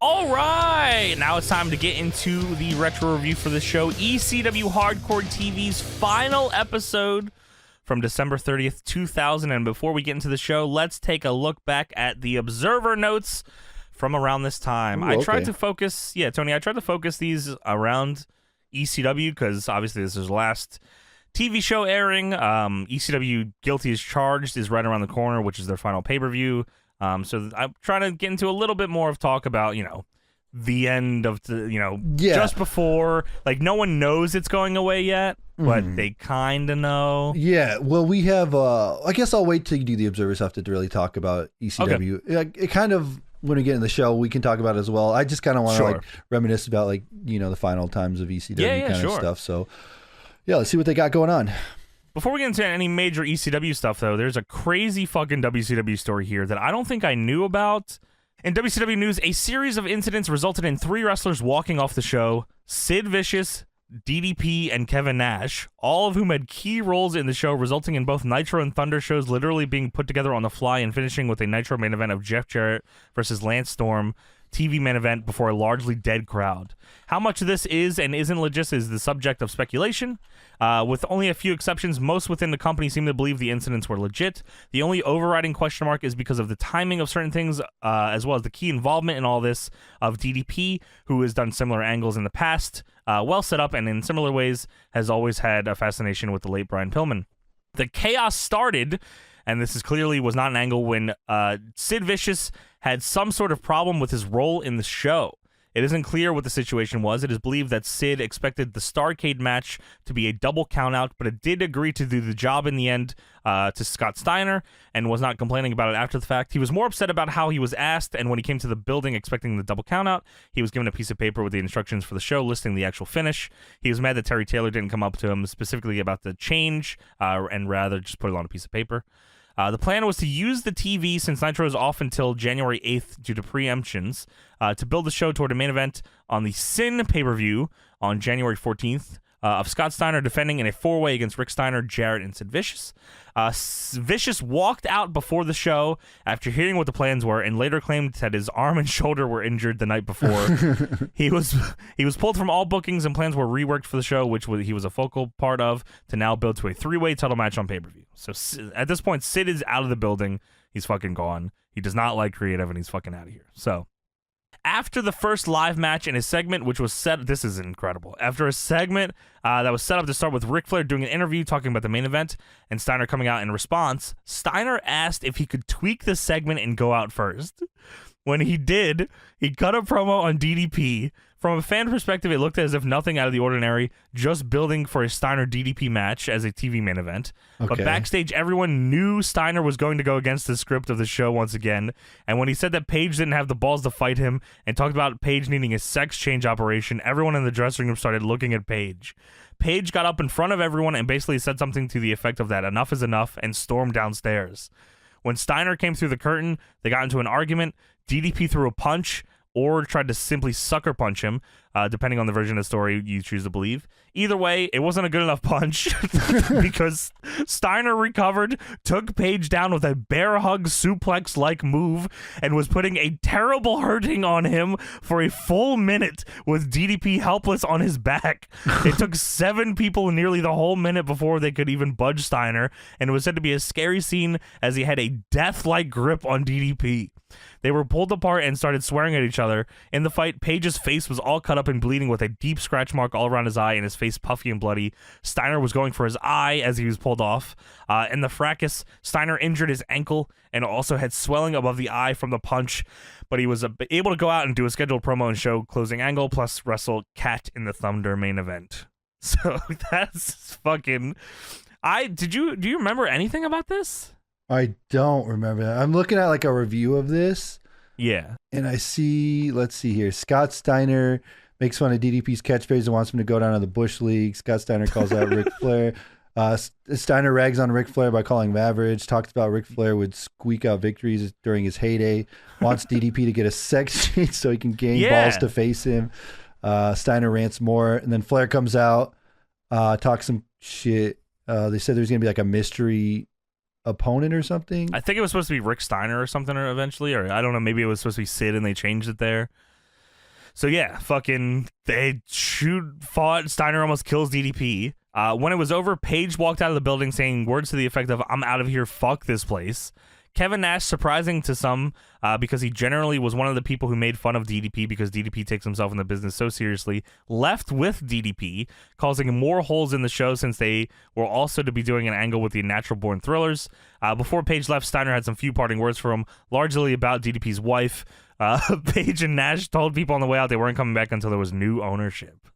All right, now it's time to get into the retro review for the show. ECW Hardcore TV's final episode from December 30th, 2000. And before we get into the show, let's take a look back at the Observer notes from around this time. Ooh, I tried to focus, Tony, I tried to focus these around ECW because obviously this is the last TV show airing. ECW Guilty as Charged is right around the corner, which is their final pay-per-view. So I'm trying to get into a little bit more of talk about, the end of the, just before, like, no one knows it's going away yet, but they kind of know. Yeah, well, we have, I guess I'll wait till you do the Observer stuff to really talk about ECW. Okay. It kind of, when we get in the show, we can talk about it as well. I just kind of want to, reminisce about, the final times of ECW kind of stuff. So, yeah, let's see what they got going on. Before we get into any major ECW stuff, though, there's a crazy fucking WCW story here that I don't think I knew about. In WCW news, a series of incidents resulted in 3 wrestlers walking off the show: Sid Vicious, DDP, and Kevin Nash, all of whom had key roles in the show, resulting in both Nitro and Thunder shows literally being put together on the fly and finishing with a Nitro main event of Jeff Jarrett versus Lance Storm TV main event before a largely dead crowd. How much of this is and isn't legit is the subject of speculation. With only a few exceptions, most within the company seem to believe the incidents were legit. The only overriding question mark is because of the timing of certain things, as well as the key involvement in all this of DDP, who has done similar angles in the past, well set up, and in similar ways has always had a fascination with the late Brian Pillman. The chaos started, and this is clearly was not an angle, when Sid Vicious had some sort of problem with his role in the show. It isn't clear what the situation was. It is believed that Sid expected the Starrcade match to be a double countout, but it did agree to do the job in the end to Scott Steiner and was not complaining about it after the fact. He was more upset about how he was asked, and when he came to the building expecting the double countout, he was given a piece of paper with the instructions for the show listing the actual finish. He was mad that Terry Taylor didn't come up to him specifically about the change and rather just put it on a piece of paper. The plan was to use the TV, since Nitro is off until January 8th due to preemptions, to build the show toward a main event on the Sin pay-per-view on January 14th of Scott Steiner defending in a 4-way against Rick Steiner, Jarrett, and Sid Vicious. Vicious walked out before the show after hearing what the plans were and later claimed that his arm and shoulder were injured the night before. He was pulled from all bookings and plans were reworked for the show, which he was a focal part of, to now build to a 3-way title match on pay-per-view. So at this point, Sid is out of the building. He's fucking gone. He does not like creative, and he's fucking out of here. So after the first live match in his segment, which was set, this is incredible. After a segment that was set up to start with Ric Flair doing an interview talking about the main event and Steiner coming out in response, Steiner asked if he could tweak the segment and go out first. When he did, he cut a promo on DDP. From a fan perspective, it looked as if nothing out of the ordinary, just building for a Steiner-DDP match as a TV main event. Okay. But backstage, everyone knew Steiner was going to go against the script of the show once again, and when he said that Paige didn't have the balls to fight him and talked about Paige needing a sex change operation, everyone in the dressing room started looking at Paige. Paige got up in front of everyone and basically said something to the effect of that enough is enough and stormed downstairs. When Steiner came through the curtain, they got into an argument. DDP threw a punch or tried to simply sucker punch him, depending on the version of the story you choose to believe. Either way, it wasn't a good enough punch because Steiner recovered, took Paige down with a bear hug suplex-like move, and was putting a terrible hurting on him for a full minute with DDP helpless on his back. It took 7 people nearly the whole minute before they could even budge Steiner, and it was said to be a scary scene as he had a death-like grip on DDP. They were pulled apart and started swearing at each other. In the fight, Paige's face was all cut up and bleeding with a deep scratch mark all around his eye and his face puffy and bloody. Steiner was going for his eye as he was pulled off. In the fracas, Steiner injured his ankle and also had swelling above the eye from the punch, but he was able to go out and do a scheduled promo and show closing angle, plus wrestle Cat in the Thunder main event. So that's fucking... Do you remember anything about this? I don't remember that. I'm looking at like a review of this. Yeah. And I see, let's see here. Scott Steiner makes fun of DDP's catchphrase and wants him to go down to the Bush League. Scott Steiner calls out Ric Flair. Steiner rags on Ric Flair by calling him average. Talks about Ric Flair would squeak out victories during his heyday. Wants DDP to get a sex change so he can gain balls to face him. Steiner rants more. And then Flair comes out, talks some shit. They said there's going to be like a mystery opponent or something. I think it was supposed to be Rick Steiner or something eventually, or I don't know, maybe it was supposed to be Sid and they changed it there. So yeah, fucking fought. Steiner almost kills DDP. When it was over, Paige walked out of the building saying words to the effect of, "I'm out of here, fuck this place." Kevin Nash, surprising to some, because he generally was one of the people who made fun of DDP because DDP takes himself in the business so seriously, left with DDP, causing more holes in the show since they were also to be doing an angle with the Natural Born Thrillers. Before Paige left, Steiner had some few parting words for him, largely about DDP's wife. Paige and Nash told people on the way out they weren't coming back until there was new ownership.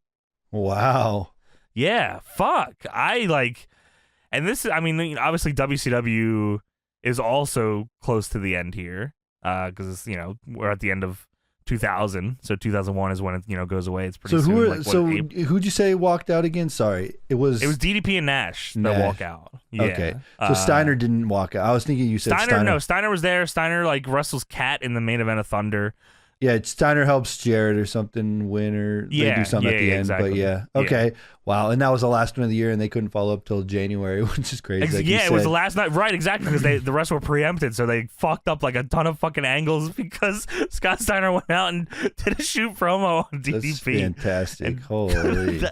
Wow. Yeah, fuck. And this is, I mean, obviously WCW is also close to the end here, because we're at the end of 2000, so 2001 is when it goes away. It's pretty soon. Who'd you say walked out again? Sorry, it was DDP and Nash that walk out. Yeah. Okay, so Steiner didn't walk out. I was thinking you said Steiner. No, Steiner was there. Steiner wrestles Cat in the main event of Thunder. Yeah, Steiner helps Jarrett or something win, or they do something at the end. Exactly. But yeah, okay, yeah. Wow, and that was the last one of the year, and they couldn't follow up till January, which is crazy. It was the last night, right? Exactly, because the rest were preempted, so they fucked up like a ton of fucking angles because Scott Steiner went out and did a shoot promo on DDP. That's fantastic. And holy,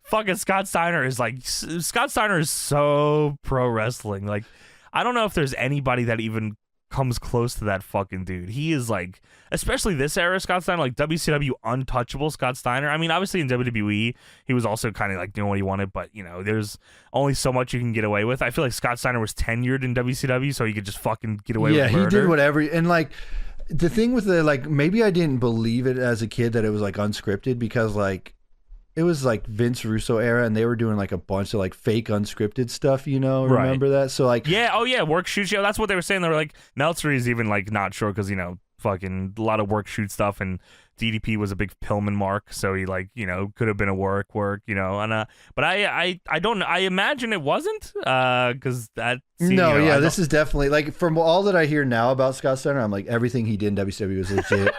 fucking Scott Steiner is so pro wrestling. Like, I don't know if there's anybody that even comes close to that fucking dude. He is especially this era Scott Steiner, WCW untouchable Scott Steiner. I mean, obviously in WWE he was also kind of doing what he wanted, but there's only so much you can get away with. I feel like Scott Steiner was tenured in WCW, so he could just fucking get away with murder. Yeah, he did whatever. And the thing with maybe I didn't believe it as a kid that it was unscripted, because it was Vince Russo era, and they were doing a bunch of fake unscripted stuff, remember that? So work shoots. Yeah, that's what they were saying. They were Meltzer is even not sure because fucking a lot of work shoot stuff, and DDP was a big Pillman mark, so he could have been a work, and but I imagine it wasn't, because that. This is definitely from all that I hear now about Scott Steiner, I'm everything he did in WCW was legit.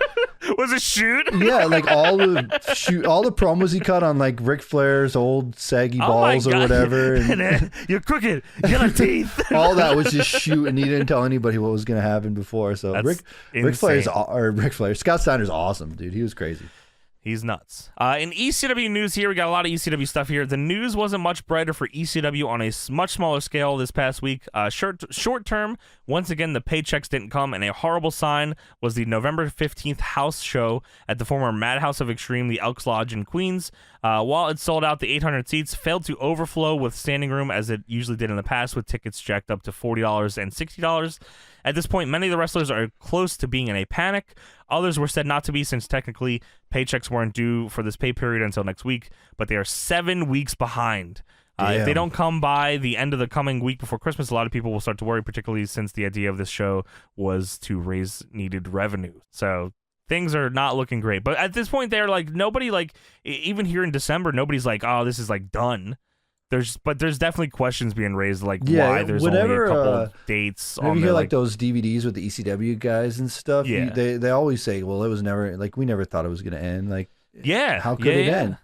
Was a shoot? Yeah, all the promos he cut on Ric Flair's old saggy balls or whatever. And you're crooked. You got teeth. All that was just shoot, and he didn't tell anybody what was going to happen before. So Scott Steiner's awesome, dude. He was crazy. He's nuts. In ECW news here, we got a lot of ECW stuff here. The news wasn't much brighter for ECW on a much smaller scale this past week. Short term, once again, the paychecks didn't come, and a horrible sign was the November 15th house show at the former Madhouse of Extreme, the Elks Lodge in Queens. While it sold out, the 800 seats failed to overflow with standing room as it usually did in the past, with tickets jacked up to $40 and $60. At this point, many of the wrestlers are close to being in a panic. Others were said not to be, since technically paychecks weren't due for this pay period until next week, but they are 7 weeks behind. If they don't come by the end of the coming week before Christmas, a lot of people will start to worry, particularly since the idea of this show was to raise needed revenue. So things are not looking great. But at this point, they're nobody, even here in December, nobody's oh, this is done. There's definitely questions being raised, why there's only a couple of dates. You hear those DVDs with the ECW guys and stuff. Yeah, they always say, well, it was never we never thought it was gonna end. How could it end?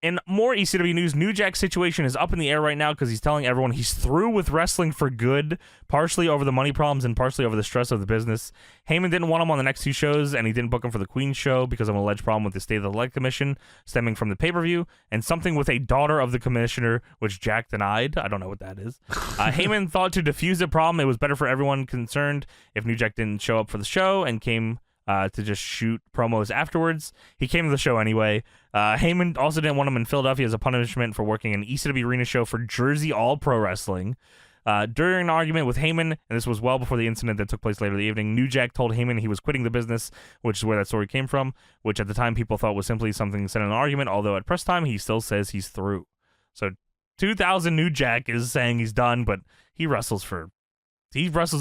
In more ECW news, New Jack's situation is up in the air right now because he's telling everyone he's through with wrestling for good, partially over the money problems and partially over the stress of the business. Heyman didn't want him on the next 2 shows, and he didn't book him for the Queen show because of an alleged problem with the State of the Light Commission stemming from the pay-per-view, and something with a daughter of the commissioner, which Jack denied. I don't know what that is. Heyman thought to defuse the problem, it was better for everyone concerned if New Jack didn't show up for the show and came to just shoot promos afterwards. He came to the show anyway. Heyman also didn't want him in Philadelphia as a punishment for working an ECW arena show for Jersey All Pro Wrestling. During an argument with Heyman, and this was well before the incident that took place later in the evening, New Jack told Heyman he was quitting the business, which is where that story came from, which at the time people thought was simply something said in an argument, although at press time he still says he's through. So 2000 New Jack is saying he's done, but he wrestles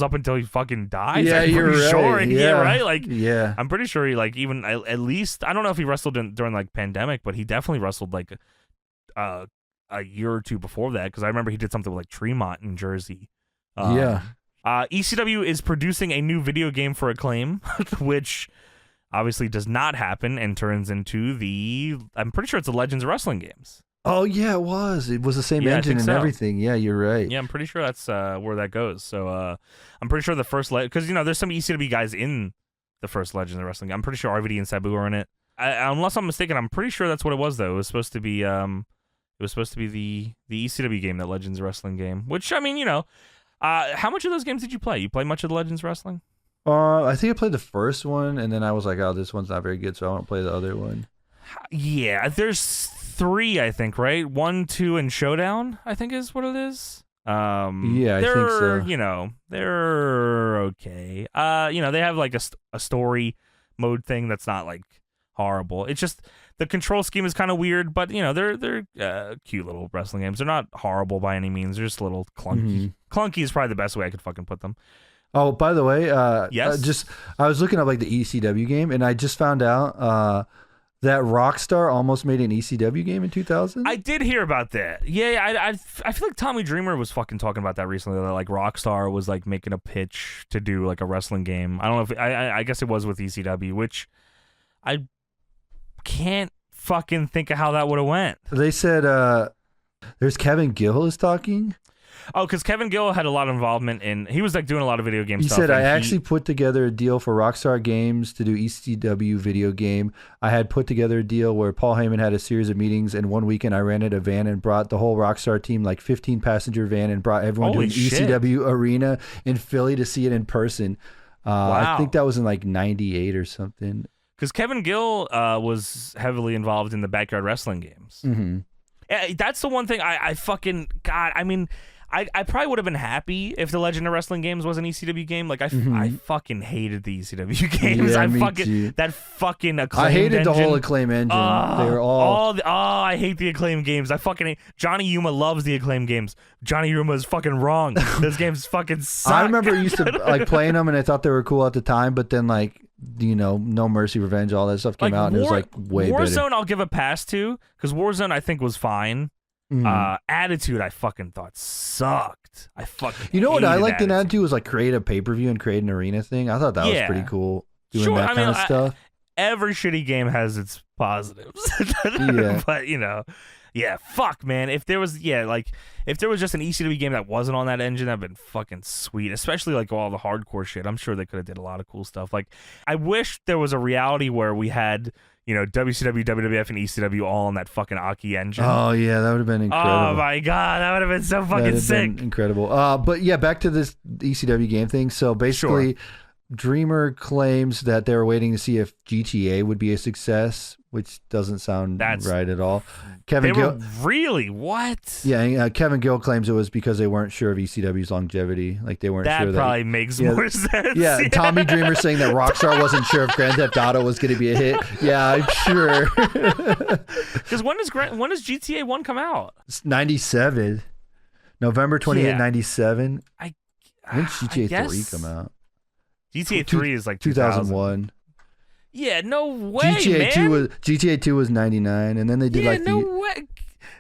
up until he fucking dies. Yeah, you're right. Sure. Yeah, right. Yeah, I'm pretty sure he even at least, I don't know if he wrestled during pandemic, but he definitely wrestled a year or two before that, because I remember he did something with Tremont in Jersey. ECW is producing a new video game for Acclaim, which obviously does not happen and turns into I'm pretty sure it's the Legends of Wrestling games. Oh, yeah, it was. It was the same engine and everything. Yeah, you're right. Yeah, I'm pretty sure that's where that goes. So I'm pretty sure the first... Because, there's some ECW guys in the first Legends of Wrestling. I'm pretty sure RVD and Sabu are in it. unless I'm mistaken, I'm pretty sure that's what it was though. It was supposed to be the ECW game, that Legends Wrestling game. Which, I mean, you know, how much of those games did you play? You play much of the Legends Wrestling? I think I played the first one, and then I was like, oh, this one's not very good, so I won't play the other one. Yeah, there's 3, I think, right? 1, 2, and Showdown, I think is what it is. Yeah, I think so. You know, they're okay. You know, they have like a story mode thing that's not like horrible. It's just the control scheme is kind of weird, but you know, they're cute little wrestling games. They're not horrible by any means. They're just a little clunky. Mm-hmm. Clunky is probably the best way I could fucking put them. Oh, by the way, yes. I was looking up like the ECW game, and I just found out that Rockstar almost made an ECW game in 2000. I did hear about that. Yeah, I feel like Tommy Dreamer was fucking talking about that recently. That like Rockstar was like making a pitch to do like a wrestling game. I don't know if I guess it was with ECW, which I can't fucking think of how that would have went. They said there's Kevin Gill is talking. Oh, because Kevin Gill had a lot of involvement in. He was like doing a lot of video game stuff. He said, I actually put together a deal for Rockstar Games to do ECW video game. I had put together a deal where Paul Heyman had a series of meetings, and one weekend I rented a van and brought the whole Rockstar team, like 15-passenger van, and brought everyone to an ECW arena in Philly to see it in person. Wow. I think that was in like 98 or something. Because Kevin Gill was heavily involved in the backyard wrestling games. Mm-hmm. Yeah, that's the one thing I fucking... God, I mean... I probably would have been happy if the Legend of Wrestling games was an ECW game. Like I fucking hated the ECW games. Yeah, That fucking Acclaim. I hated engine. the whole Acclaim engine. They were all I hate the Acclaim games. I fucking hate. Johnny Yuma loves the Acclaim games. Johnny Yuma is fucking wrong. Those games fucking suck. I remember used to like playing them, and I thought they were cool at the time. But then like, you know, No Mercy, Revenge, all that stuff came out, and it was like way better. Warzone, I'll give a pass to, because Warzone I think was fine. Attitude, I fucking thought sucked. I fucking. You know what I liked in Attitude was like create a pay-per-view and create an arena thing. I thought that was pretty cool. Doing that kind of stuff. Every shitty game has its positives, but you know, yeah, fuck, man. If there was just an ECW game that wasn't on that engine, that'd been fucking sweet. Especially like all the hardcore shit. I'm sure they could have did a lot of cool stuff. Like, I wish there was a reality where we had, you know, WCW, WWF, and ECW all on that fucking Aki engine. Oh yeah, that would have been incredible. Oh my god, that would have been so fucking sick. Incredible. But yeah, back to this ECW game thing. So basically, Dreamer claims that they were waiting to see if GTA would be a success, which doesn't sound right at all. Kevin Gill, really? What? Yeah, Kevin Gill claims it was because they weren't sure of ECW's longevity. Like they weren't sure that. That probably makes more sense. Yeah, Tommy Dreamer saying that Rockstar wasn't sure if Grand Theft Auto was going to be a hit. Yeah, I'm sure. Because when does GTA 1 come out? It's 97. November 28, 97. When did GTA 3 come out? GTA 3 is like 2001. Yeah, no way, GTA 2 was 99, and then they did way.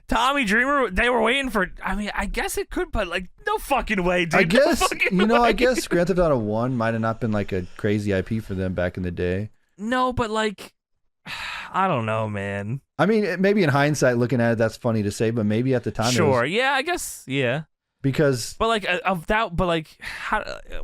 Tommy Dreamer, they were waiting for. I mean, I guess it could, but like, no fucking way, dude. I guess I guess Grand Theft Auto 1 might have not been like a crazy IP for them back in the day. No, but like, I don't know, man. I mean, maybe in hindsight, looking at it, that's funny to say, but maybe at the time, yeah, I guess, yeah. Because, but like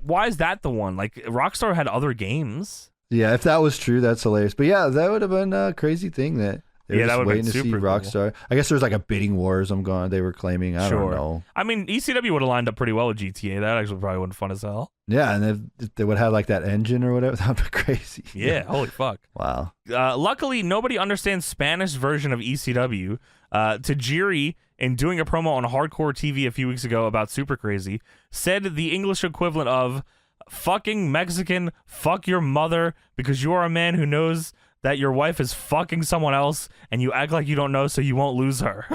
why is that the one? Like, Rockstar had other games. Yeah, if that was true, that's hilarious. But yeah, that would have been a crazy thing that they were just waiting to see Rockstar. Cool. I guess there was like a bidding war or something they were claiming. I don't know. I mean, ECW would have lined up pretty well with GTA. That actually probably would have been fun as hell. Yeah, and if they would have like that engine or whatever, that would be crazy. Yeah, holy fuck. Wow. Luckily, nobody understands Spanish version of ECW. Tajiri, in doing a promo on Hardcore TV a few weeks ago about Super Crazy, said the English equivalent of fucking Mexican, fuck your mother, because you are a man who knows that your wife is fucking someone else and you act like you don't know so you won't lose her.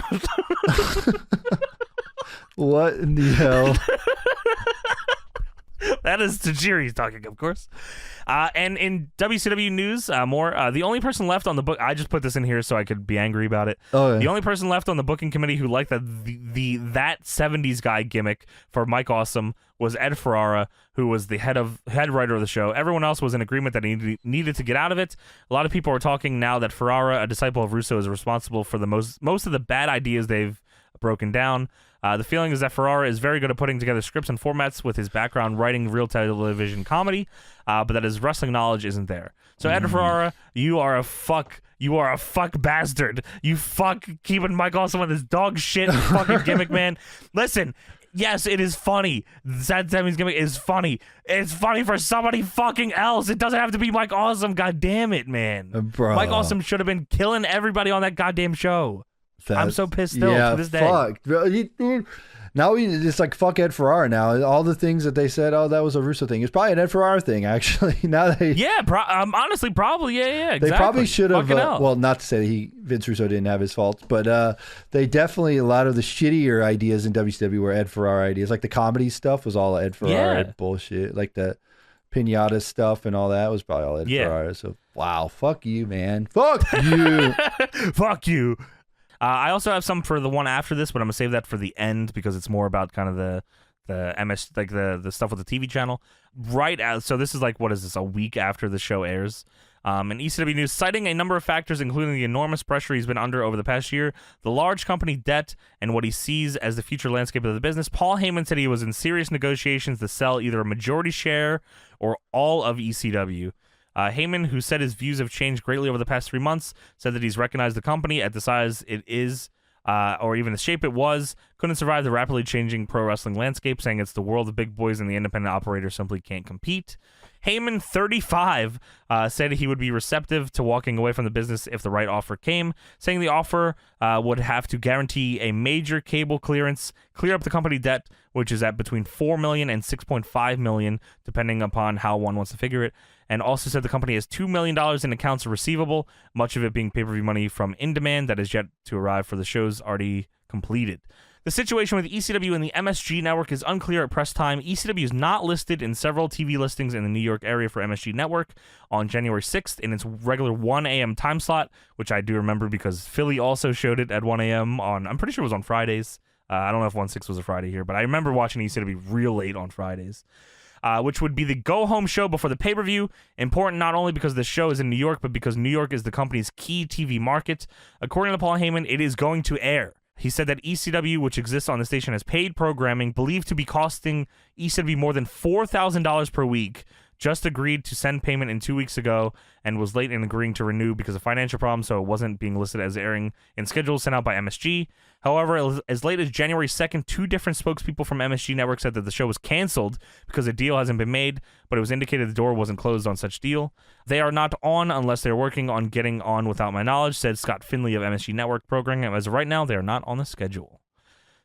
What in the hell? That is Tajiri talking, of course. And in WCW news, the only person left on the book, I just put this in here so I could be angry about it. Oh, yeah. The only person left on the booking committee who liked that 70s guy gimmick for Mike Awesome was Ed Ferrara, who was the head writer of the show. Everyone else was in agreement that he needed to get out of it. A lot of people are talking now that Ferrara, a disciple of Russo, is responsible for the most of the bad ideas they've broken down. The feeling is that Ferrara is very good at putting together scripts and formats with his background writing real television comedy, but that his wrestling knowledge isn't there. So Ed Ferrara, you are a fuck bastard. You fuck keeping Mike Awesome with his dog shit fucking gimmick, man. Listen, yes, it is funny. Sad Sammy's gimmick is funny. It's funny for somebody fucking else. It doesn't have to be Mike Awesome. God damn it, man. Bro. Mike Awesome should have been killing everybody on that goddamn show. I'm so pissed still to this day. Fuck. Now it's like fuck Ed Ferrara now. All the things that they said, oh, that was a Russo thing. It's probably an Ed Ferrara thing, actually. Now they honestly, probably, yeah, exactly. They probably should have, well, not to say that Vince Russo didn't have his faults, but they definitely, a lot of the shittier ideas in WCW were Ed Ferrara ideas. Like the comedy stuff was all Ed Ferrara bullshit. Like the pinata stuff and all that was probably all Ed Ferrara. So, wow, fuck you, man. Fuck you. Fuck you. I also have some for the one after this, but I'm gonna save that for the end because it's more about kind of the MS, like the stuff with the TV channel. So this is like, what is this, a week after the show airs? And ECW News, citing a number of factors, including the enormous pressure he's been under over the past year, the large company debt, and what he sees as the future landscape of the business, Paul Heyman said he was in serious negotiations to sell either a majority share or all of ECW. Heyman, who said his views have changed greatly over the past 3 months, said that he's recognized the company at the size it is, or even the shape it was, couldn't survive the rapidly changing pro wrestling landscape, saying it's the world of big boys and the independent operator simply can't compete. Heyman, 35, said he would be receptive to walking away from the business if the right offer came, saying the offer would have to guarantee a major cable clearance, clear up the company debt, which is at between $4 million and $6.5 million, depending upon how one wants to figure it, and also said the company has $2 million in accounts receivable, much of it being pay-per-view money from In Demand that is yet to arrive for the shows already completed. The situation with ECW and the MSG Network is unclear at press time. ECW is not listed in several TV listings in the New York area for MSG Network on January 6th in its regular 1 a.m. time slot, which I do remember because Philly also showed it at 1 a.m. on, I'm pretty sure it was on Fridays. I don't know if 1/6 was a Friday here, but I remember watching ECW real late on Fridays. Which would be the go-home show before the pay-per-view. Important not only because the show is in New York, but because New York is the company's key TV market. According to Paul Heyman, it is going to air. He said that ECW, which exists on the station as paid programming, believed to be costing ECW more than $4,000 per week, just agreed to send payment in 2 weeks ago and was late in agreeing to renew because of financial problems, so it wasn't being listed as airing in schedules sent out by MSG. However, as late as January 2nd, 2 different spokespeople from MSG Network said that the show was canceled because a deal hasn't been made, but it was indicated the door wasn't closed on such deal. They are not on unless they're working on getting on without my knowledge, said Scott Finley of MSG Network Programming. As of right now, they are not on the schedule.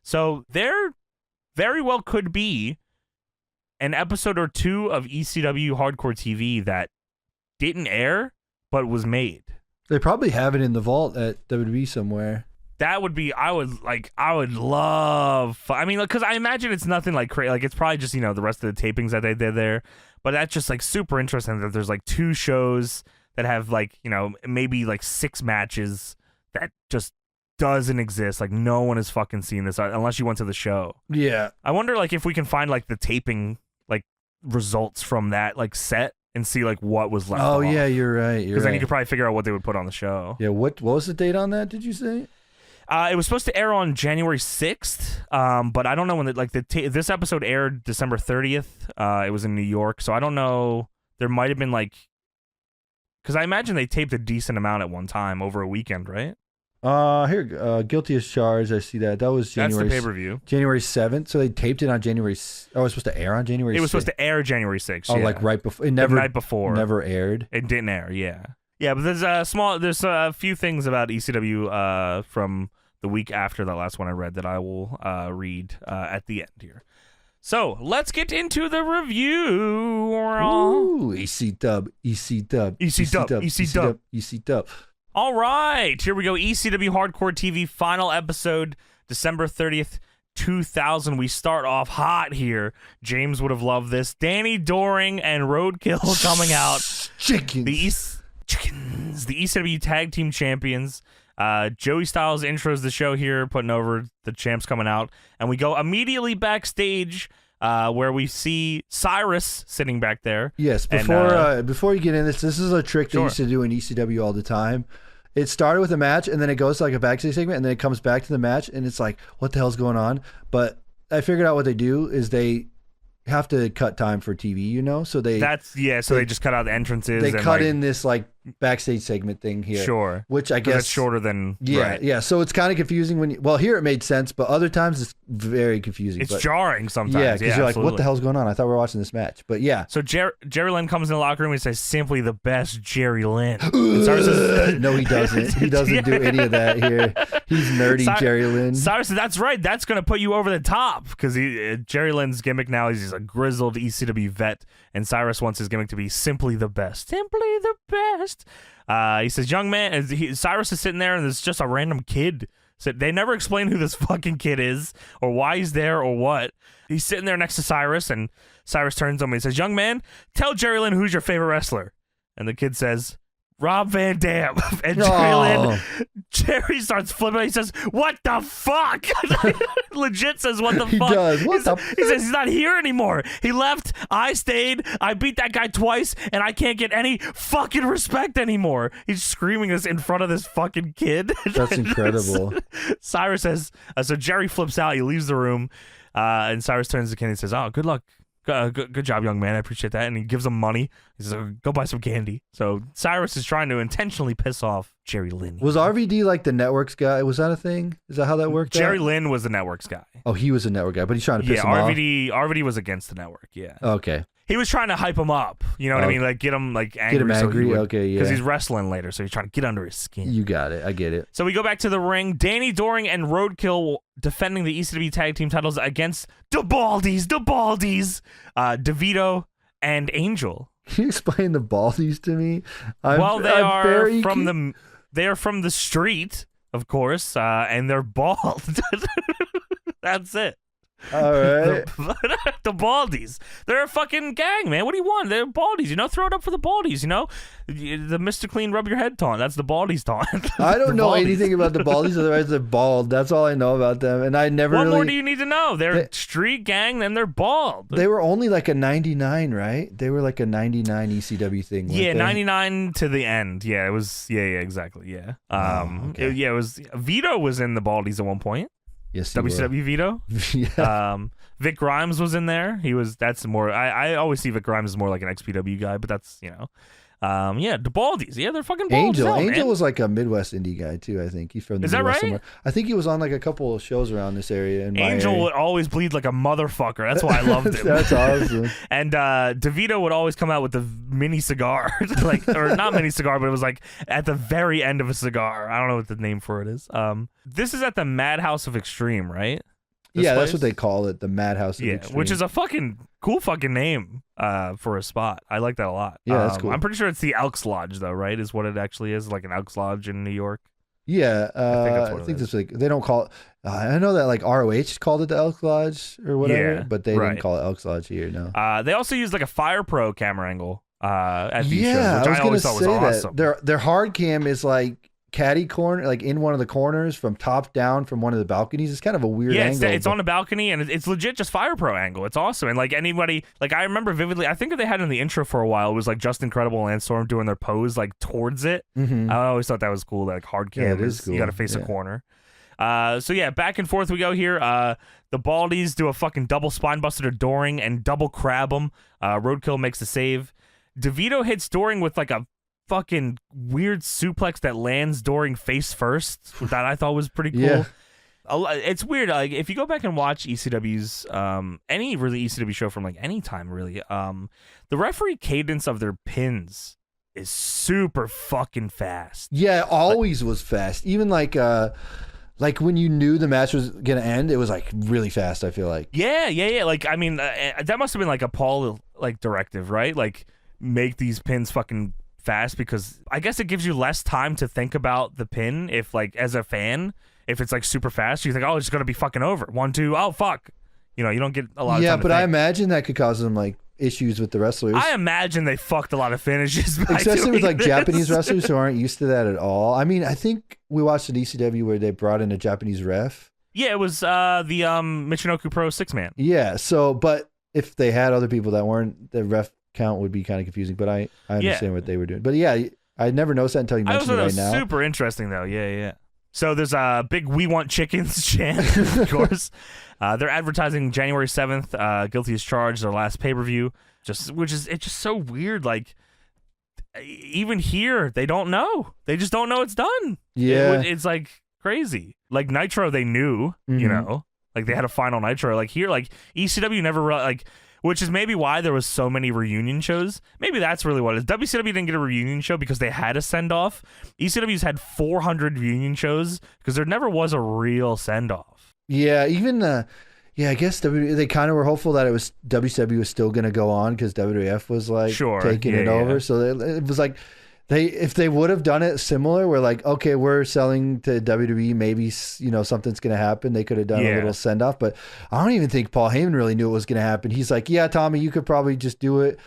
So there very well could be an episode or 2 of ECW Hardcore TV that didn't air, but was made. They probably have it in the vault at WWE somewhere. That would be, I would love, I mean, because I imagine it's nothing like crazy. Like, it's probably just, the rest of the tapings that they did there. But that's just, like, super interesting that there's, like, 2 shows that have, like, maybe, like, 6 matches that just doesn't exist. Like, no one has fucking seen this unless you went to the show. Yeah. I wonder, like, if we can find, like, the taping, like, results from that, like, set and see, like, what was left off. Yeah, you're right. Because then you could probably figure out what they would put on the show. Yeah, what was the date on that, did you say? It was supposed to air on January 6th, but I don't know when this episode aired December 30th. It was in New York, so I don't know. There might have been because I imagine they taped a decent amount at one time over a weekend, right? Here, Guilty as Charged. I see that. That was January. That's the pay-per-view. January 7th. So they taped it on January. Oh, it was supposed to air on January 6th. It was supposed to air January 6th. Oh, like right before. It never. The night before. Never aired. It didn't air. Yeah. Yeah, but there's a few things about ECW from the week after that last one I read that I will read at the end here. So let's get into the review. Ooh, ECW. All right, here we go. ECW Hardcore TV final episode, December 30th, 2000. We start off hot here. James would have loved this. Danny Doring and Roadkill coming out. Chickens. The ECW Tag Team Champions. Joey Styles intros the show here, putting over the champs coming out. And we go immediately backstage where we see Cyrus sitting back there. Yes, before you get in this is a trick they used to do in ECW all the time. it started with a match, and then it goes to like a backstage segment, and then it comes back to the match, and it's like, what the hell's going on? But I figured out what they do is they have to cut time for TV, you know? So they they just cut out the entrances. They and cut in this like backstage segment thing here. Sure. Which I guess it's shorter than yeah. So it's kind of confusing when here it made sense, but other times it's very confusing. It's jarring sometimes. Yeah, because you're like, what the hell's going on? I thought we were watching this match. But yeah. So Jerry Lynn comes in the locker room and says, "Simply the best, Jerry Lynn." Says, no, he doesn't. He doesn't do any of that here. He's nerdy, Jerry Lynn. Cyrus says, "That's right. That's going to put you over the top." Because Jerry Lynn's gimmick now is he's a grizzled ECW vet, and Cyrus wants his gimmick to be simply the best. Simply the best. He says, "Young man," Cyrus is sitting there, and there's just a random kid. So they never explain who this fucking kid is, or why he's there, or what. He's sitting there next to Cyrus, and Cyrus turns to him and he says, "Young man, tell Jerry Lynn who's your favorite wrestler." And the kid says, "Rob Van Dam." And Jerry starts flipping. He says, "What the fuck?" Legit says, "What the fuck?" He does. What the fuck? He says, "He's not here anymore. He left. I stayed. I beat that guy twice, and I can't get any fucking respect anymore." He's screaming this in front of this fucking kid. That's incredible. Cyrus says, so Jerry flips out. He leaves the room, and Cyrus turns to the kid and says, "Oh, good luck. Good job, young man. I appreciate that." And he gives him money. He says, "Go buy some candy." So Cyrus is trying to intentionally piss off Jerry Lynn. Was RVD like the network's guy? Was that a thing? Is that how that worked Jerry out? Lynn was the network's guy. Oh, he was a network guy, but he's trying to piss him off. RVD was against the network, yeah. Okay. He was trying to hype him up. You know what I mean? Like, get him like angry. Get him angry? Okay, yeah. Because he's wrestling later, so he's trying to get under his skin. You got it. I get it. So we go back to the ring. Danny Doring and Roadkill defending the ECW Tag Team titles against the Baldies, DeVito and Angel. Can you explain the Baldies to me? They are from the street, of course, and they're bald. That's it. All right. The Baldies. They're a fucking gang, man. What do you want? They're Baldies, you know? Throw it up for the Baldies, you know? The Mr. Clean rub your head taunt. That's the Baldies taunt. I don't know anything about the Baldies, otherwise they're bald. That's all I know about them. And I never What more do you need to know? They're street gang, and they're bald. They were only like a 99, right? They were like a 99 ECW thing. Yeah, 99 to the end. Yeah, it was. Yeah, exactly. Yeah. Okay. It was. Vito was in the Baldies at one point. Yes, WCW Vito. Yeah. Vic Grimes was in there. That's more. I always see Vic Grimes as more like an XPW guy, but that's the Baldies. Yeah, they're fucking bald. Angel was like a Midwest indie guy too. I think he's from the Midwest somewhere. I think he was on like a couple of shows around this area. Angel would always bleed like a motherfucker. That's why I loved him. That's awesome. And DeVito would always come out with the mini cigar, or not mini cigar, but it was like at the very end of a cigar. I don't know what the name for it is. This is at the Madhouse of Extreme, right? That's what they call it, the Madhouse of Extreme. Which is a fucking cool fucking name for a spot. I like that a lot. Yeah, that's cool. I'm pretty sure it's the Elks Lodge, though, right? Is what it actually is, like an Elks Lodge in New York. Yeah, I think that's like they don't call it. I know that like ROH called it the Elks Lodge or whatever, but they didn't call it Elks Lodge here. No. They also used like a Fire Pro camera angle at these shows, which I was always thought was awesome. Their hard cam is like caddy corner, like in one of the corners from top down from one of the balconies. It's kind of a weird angle. Yeah, it's on a balcony, and it's legit just Fire Pro angle. It's awesome. And like anybody, like I remember vividly, I think they had in the intro for a while, it was like Justin Credible and Lance Storm doing their pose like towards it. Mm-hmm. I always thought that was cool. Like hard cam is cool. You got to face a corner. So yeah, back and forth we go here. The Baldies do a fucking double spine buster to Doring and double crab him. Roadkill makes the save. DeVito hits Doring with like a fucking weird suplex that lands Doring face first. That I thought was pretty cool. Yeah. It's weird. Like if you go back and watch ECW's any really ECW show from like any time really, the referee cadence of their pins is super fucking fast. Yeah, always was fast. Even like when you knew the match was gonna end, it was like really fast. I feel like. Yeah. Like I mean, that must have been like a Paul like directive, right? Like make these pins fucking fast, because I guess it gives you less time to think about the pin. If like as a fan, if it's like super fast, you think, oh, it's gonna be fucking over. 1, 2, oh fuck. You know, you don't get a lot of time. Yeah, but I imagine that could cause them like issues with the wrestlers. I imagine they fucked a lot of finishes, especially with like Japanese wrestlers who aren't used to that at all. I mean, I think we watched an ECW where they brought in a Japanese ref. Yeah, it was the Michinoku Pro 6-man. Yeah, so but if they had other people that weren't, the ref count would be kind of confusing. But I understand what they were doing. But yeah, I never noticed that until you mentioned it right now. Super interesting though. Yeah. So there's a big "We Want Chickens" chant, of course. They're advertising January 7th. Guilty as Charged, their last pay-per-view. It's just so weird. Like, even here, they don't know. They just don't know it's done. Yeah, it's like crazy. Like Nitro, they knew. You know, like they had a final Nitro. Like here, like ECW never like. Which is maybe why there was so many reunion shows. Maybe that's really what it is. WCW didn't get a reunion show because they had a send-off. ECW's had 400 reunion shows because there never was a real send-off. Yeah, even I guess they kind of were hopeful that WCW was still going to go on because WWF was like taking it over. So it was like if they would have done it similar, we're like, okay, we're selling to WWE, maybe something's going to happen. They could have done a little send off, but I don't even think Paul Heyman really knew it was going to happen. He's like, yeah, Tommy, you could probably just do it.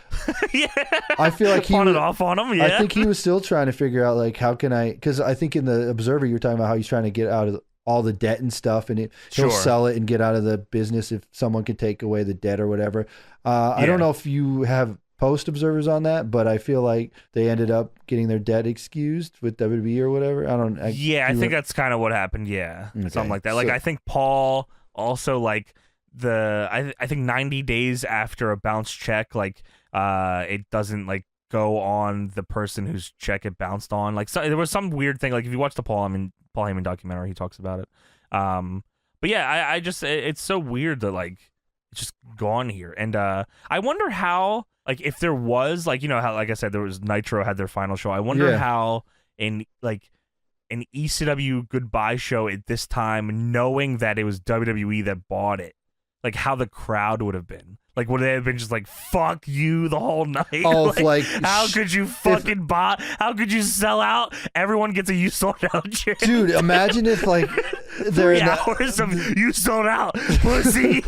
I feel like he pawned it off on him. Yeah, I think he was still trying to figure out like how can I? Because I think in the Observer you were talking about how he's trying to get out of all the debt and stuff, and he'll sell it and get out of the business if someone could take away the debt or whatever. I don't know if you have post observers on that, but I feel like they ended up getting their debt excused with WWE or whatever. I think that's kind of what happened. Yeah, okay. Something like that. Like I think Paul also like I think 90 days after a bounce check, like it doesn't like go on the person whose check it bounced on. Like there was some weird thing. Like if you watch the Paul Heyman documentary, he talks about it. But yeah, I just it's so weird that like it's just gone here, and I wonder how. Like if there was like how like I said there was Nitro had their final show. I wonder how an ECW goodbye show at this time, knowing that it was WWE that bought it, like how the crowd would have been. Like would they have been just like fuck you the whole night? Oh, like how could you fucking buy? How could you sell out? Everyone gets a you sold out chair. Dude, imagine if like they're 3 hours of you sold out pussy.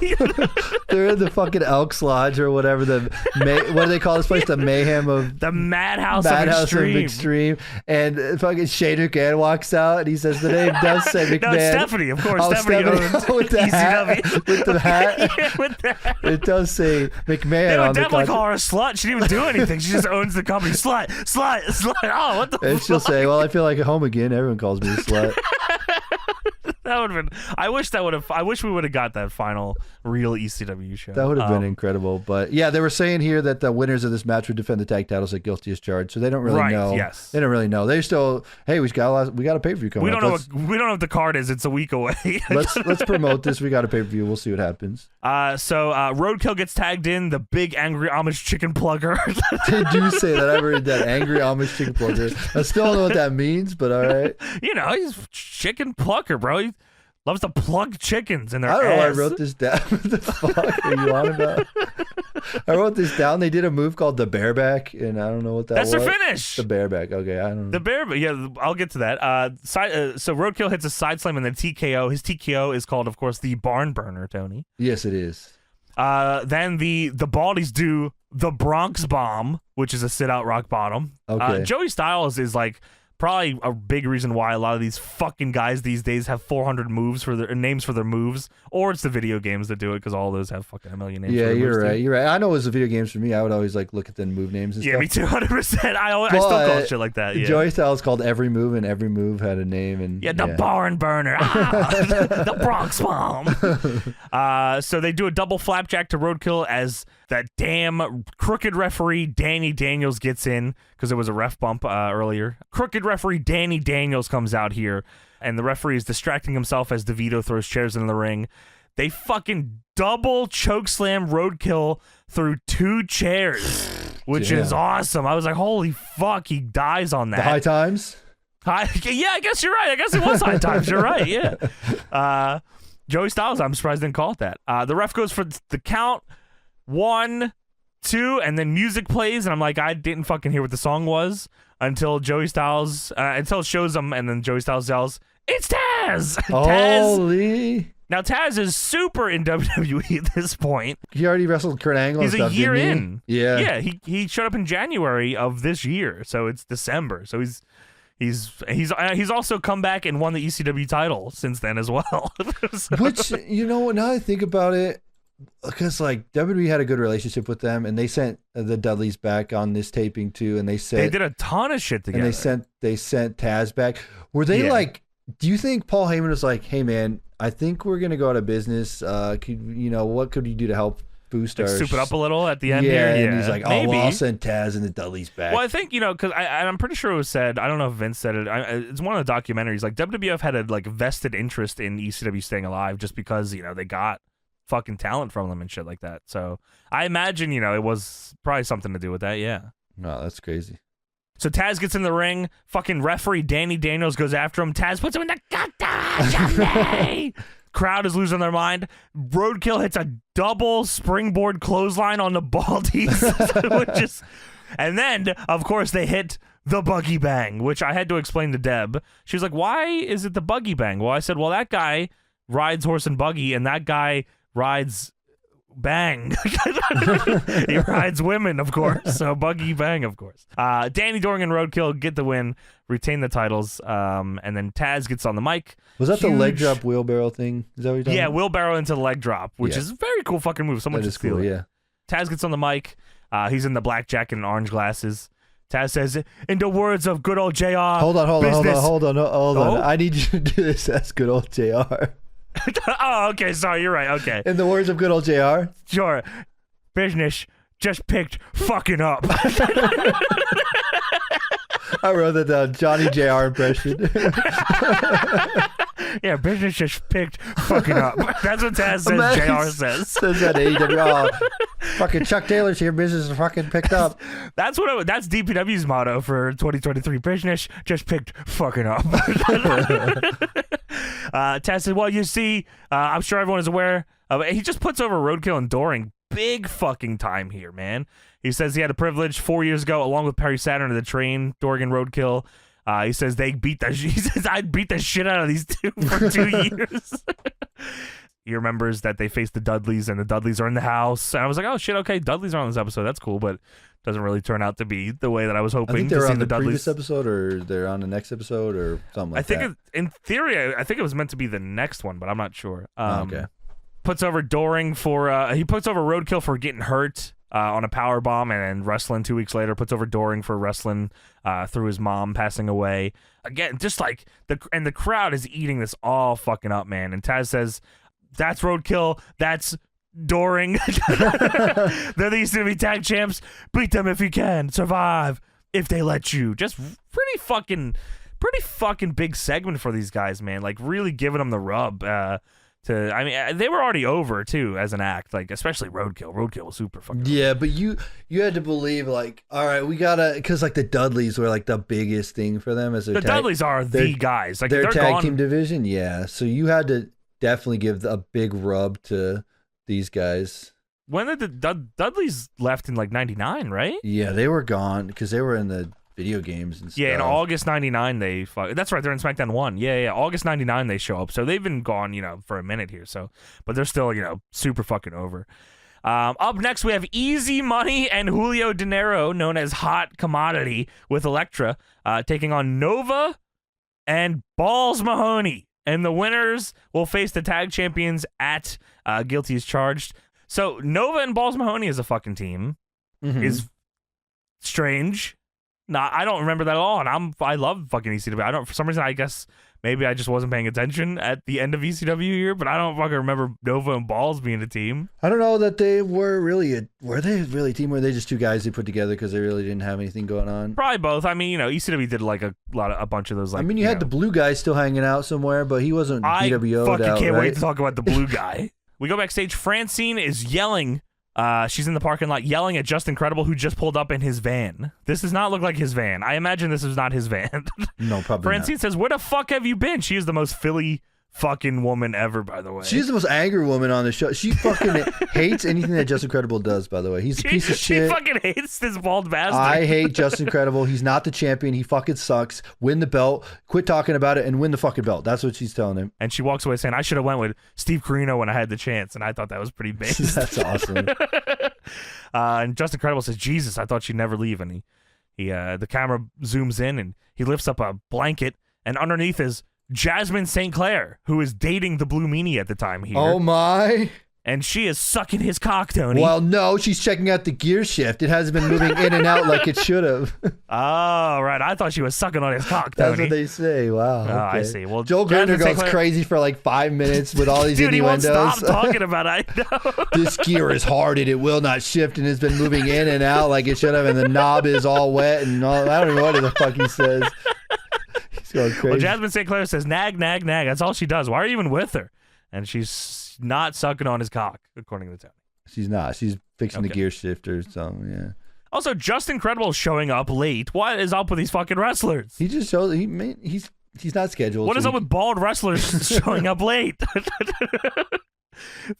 They're in the fucking Elks Lodge or whatever. What do they call this place? The Mayhem of the Madhouse of Extreme. And fucking Shane McMahon walks out and he says the name does say McMahon. No, Stephanie, of course. Stephanie with the hat. With the hat. Yeah, with the hat. It does say McMahon. They would definitely call her a slut. She didn't even do anything. She just owns the company. Slut. Oh, what the fuck? And she'll say, well, I feel like at home again. Everyone calls me a slut. That would have been. I wish we would have got that final real ECW show. That would have been incredible. But yeah, they were saying here that the winners of this match would defend the tag titles at Guilty as Charged. So they don't really know. Yes. They don't really know. They still, hey, we got a pay per view coming. We don't know what the card is. It's a week away. let's promote this. We got a pay per view. We'll see what happens. So Roadkill gets tagged in. The big angry Amish chicken plugger. They do say that. I've heard that angry Amish chicken plugger. I still don't know what that means, but all right. He's chicken plucker, bro. He loves to plug chickens in their ass. I don't know why I wrote this down. What the fuck are you on about? I wrote this down. They did a move called the bareback, and I don't know what that was. That's their finish. The bareback. Okay, I don't know. The bareback. Yeah, I'll get to that. So Roadkill hits a side slam and then TKO. His TKO is called, of course, the barn burner, Tony. Yes, it is. Then the Baldies do the Bronx Bomb, which is a sit-out rock bottom. Okay. Joey Styles is like probably a big reason why a lot of these fucking guys these days have 400 moves for their names for their moves, or it's the video games that do it because all those have fucking a million names. Yeah, for you're moves right. too. You're right. I know it was the video games for me. I would always like look at the move names and stuff. Yeah, me too, 100%. I still call it shit like that. Yeah. Joey Styles called every move, and every move had a name. And the barn burner, the Bronx Bomb. So they do a double flapjack to Roadkill as that damn crooked referee Danny Daniels gets in because it was a ref bump earlier. Crooked referee Danny Daniels comes out here, and the referee is distracting himself as DeVito throws chairs in the ring. They fucking double chokeslam Roadkill through 2 chairs, which is awesome. I was like, holy fuck, he dies on that. The high times? Yeah, I guess you're right. I guess it was high times. You're right, yeah. Joey Styles, I'm surprised didn't call it that. The ref goes for the count. 1, 2, and then music plays, and I'm like, I didn't fucking hear what the song was until Joey Styles, until it shows him, and then Joey Styles yells, "It's Taz!" Holy! Now Taz is super in WWE at this point. He already wrestled Kurt Angle. He's and stuff, a year didn't he? in. Yeah. Yeah. He showed up in January of this year, so it's December. So he's also come back and won the ECW title since then as well. Which, now that I think about it. because like WWE had a good relationship with them, and they sent the Dudleys back on this taping too, and they did a ton of shit together. And they sent Taz back. Were they like? Do you think Paul Heyman was like, "Hey man, I think we're gonna go out of business. What could you do to help boost our soup it up a little at the end here?" Yeah, Yeah, and he's like, "Oh, well, I'll send Taz and the Dudleys back." Well, I think because I'm pretty sure it was said. I don't know if Vince said it. It's one of the documentaries. Like WWF had a vested interest in ECW staying alive just because they got fucking talent from them and shit like that. So I imagine it was probably something to do with that. Yeah. No, that's crazy. So Taz gets in the ring. Fucking referee Danny Daniels goes after him. Taz puts him in the kata. Crowd is losing their mind. Roadkill hits a double springboard clothesline on the Baldies, and then of course they hit the Buggy Bang, which I had to explain to Deb. She was like, "Why is it the Buggy Bang?" Well, I said, "Well, that guy rides horse and buggy, and that guy rides bang." He rides women, of course. So Buggy Bang, of course. Danny Doring and Roadkill get the win, retain the titles, and then Taz gets on the mic. Was that the leg drop wheelbarrow thing? Is that what you're talking about? Wheelbarrow into the leg drop, which is a very cool fucking move. Someone just steal it. Yeah. Taz gets on the mic. He's in the black jacket and orange glasses. Taz says, "In the words of good old JR, hold on. I need you to do this as good old JR. Oh, okay. Sorry, you're right. Okay. In the words of good old JR? Sure. Business just picked fucking up." I wrote that down. Johnny JR impression. Yeah, business just picked fucking up. That's what Taz says. JR says. Says that AEW. Fucking Chuck Taylor's here. Business is fucking picked up. That's DPW's motto for 2023. Business just picked fucking up. Taz said, "Well, you see, I'm sure everyone is aware." He just puts over Roadkill and Doring. Big fucking time here, man. He says he had a privilege 4 years ago, along with Perry Saturn, to train Doring and Roadkill. He says he says I'd beat the shit out of these two for 2 years. He remembers that they faced the Dudleys, and the Dudleys are in the house. And I was like, "Oh shit, okay, Dudleys are on this episode. That's cool," but doesn't really turn out to be the way that I was hoping. I think they're to see on the Dudleys. Previous episode, or they're on the next episode, or something like that. In theory, I think it was meant to be the next one, but I'm not sure. Okay. Puts over Doring for he puts over Roadkill for getting hurt on a power bomb, and then wrestling 2 weeks later. Puts over Doring for wrestling through his mom passing away. Again, just like the crowd is eating this all fucking up, man. And Taz says, "That's Roadkill. That's Doring. They're the ECW tag champs. Beat them if you can. Survive if they let you." Just pretty fucking big segment for these guys, man. Like really giving them the rub. They were already over too as an act, like especially Roadkill. Roadkill was super fucking. Yeah, but you had to believe, like, all right, we gotta, because like the Dudleys were like the biggest thing for them as the Dudleys are the guys, like their they're tag gone. team division. Yeah, so you had to definitely give a big rub to these guys. When did the Dudleys left in like '99, right? Yeah, they were gone because they were in the video games and stuff. Yeah, in August '99 that's right, they're in SmackDown 1. Yeah, August '99 they show up. So they've been gone, for a minute here. So, but they're still, super fucking over. Up next we have Easy Money and Julio De Niro, known as Hot Commodity, with Elektra, taking on Nova and Balls Mahoney. And the winners will face the tag champions at Guilty as Charged. So Nova and Balls Mahoney as a fucking team is strange. No, I don't remember that at all, and I love fucking ECW. For some reason, I guess maybe I just wasn't paying attention at the end of ECW here, but I don't fucking remember Nova and Balls being a team. I don't know that they were really were they really a team? Were they just two guys they put together because they really didn't have anything going on? Probably both. I mean, ECW did like a bunch of those. Like, you had the blue guy still hanging out somewhere, but he wasn't PWO'd out. I fucking can't wait to talk about the blue guy. We go backstage. Francine is yelling. She's in the parking lot yelling at Just Incredible, who just pulled up in his van. This does not look like his van. I imagine this is not his van. No, probably Francine not. says, "Where the fuck have you been?" She is the most Philly fucking woman ever, by the way. She's the most angry woman on the show. She fucking hates anything that Just Incredible does, by the way. He's a piece of shit. She fucking hates this bald bastard. I hate Just Incredible. He's not the champion. He fucking sucks. Win the belt. Quit talking about it and win the fucking belt. That's what she's telling him. And she walks away saying, "I should have went with Steve Corino when I had the chance." And I thought that was pretty base. That's awesome. And Just Incredible says, "Jesus, I thought she'd never leave." And the camera zooms in and he lifts up a blanket, and underneath is Jasmine St. Clair, who is dating the Blue Meanie at the time here. Oh my. and she is sucking his cock, Tony. Well, no, she's checking out the gear shift. It hasn't been moving in and out like it should have. Oh, right. I thought she was sucking on his cock, Tony. That's what they say. Wow. Oh, okay. I see. Well, Joel Gertner goes crazy for like 5 minutes with all these Dude, innuendos. he won't stop talking about it. I know. This gear is hard and it will not shift and it's been moving in and out like it should have, and the knob is all wet and all. I don't know what the fuck he says. He's going crazy. Well, Jasmine St. Clair says, nag, nag, nag. That's all she does. Why are you even with her? And she's not sucking on his cock, according to Tony. She's not. She's fixing the gear shifter. So yeah. Also, Just Incredible showing up late. What is up with these fucking wrestlers? He just shows he's not scheduled. What is up with bald wrestlers showing up late?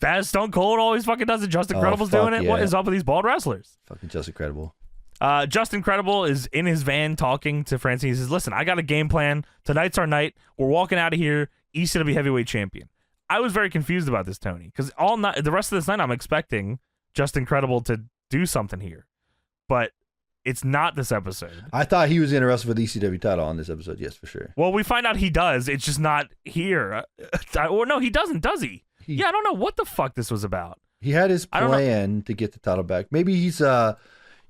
Fast Stone Cold always fucking does it. Just Incredible's doing it. Yeah. What is up with these bald wrestlers? Fucking Just Incredible. Just Incredible is in his van talking to Francine. He says, listen, I got a game plan. Tonight's our night. We're walking out of here, ECW Heavyweight Champion. I was very confused about this, Tony, because all night, the rest of this night, I'm expecting Just Incredible to do something here, but it's not this episode. I thought he was going to wrestle for the ECW title on this episode. Yes, for sure. Well, we find out he does. It's just not here. Or no, he doesn't, does he? Yeah, I don't know what the fuck this was about. He had his plan to get the title back. Maybe he's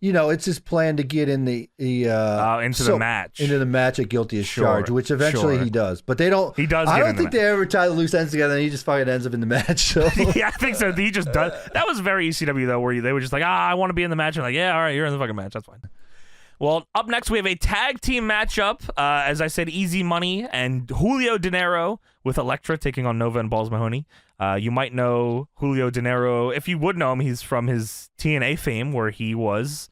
it's his plan to get in the the match. Into the match at Guilty as Charged, which eventually he does. But they don't. He does. I don't think they ever tie the loose ends together, and he just fucking ends up in the match. So. Yeah, I think so. He just does. That was very ECW though, where they were just like, I want to be in the match. And like, yeah, all right, you're in the fucking match. That's fine. Well, up next we have a tag team matchup. As I said, Easy Money and Julio De Niro with Elektra taking on Nova and Balls Mahoney. You might know Julio De Niro. If you would know him, he's from his TNA fame, where he was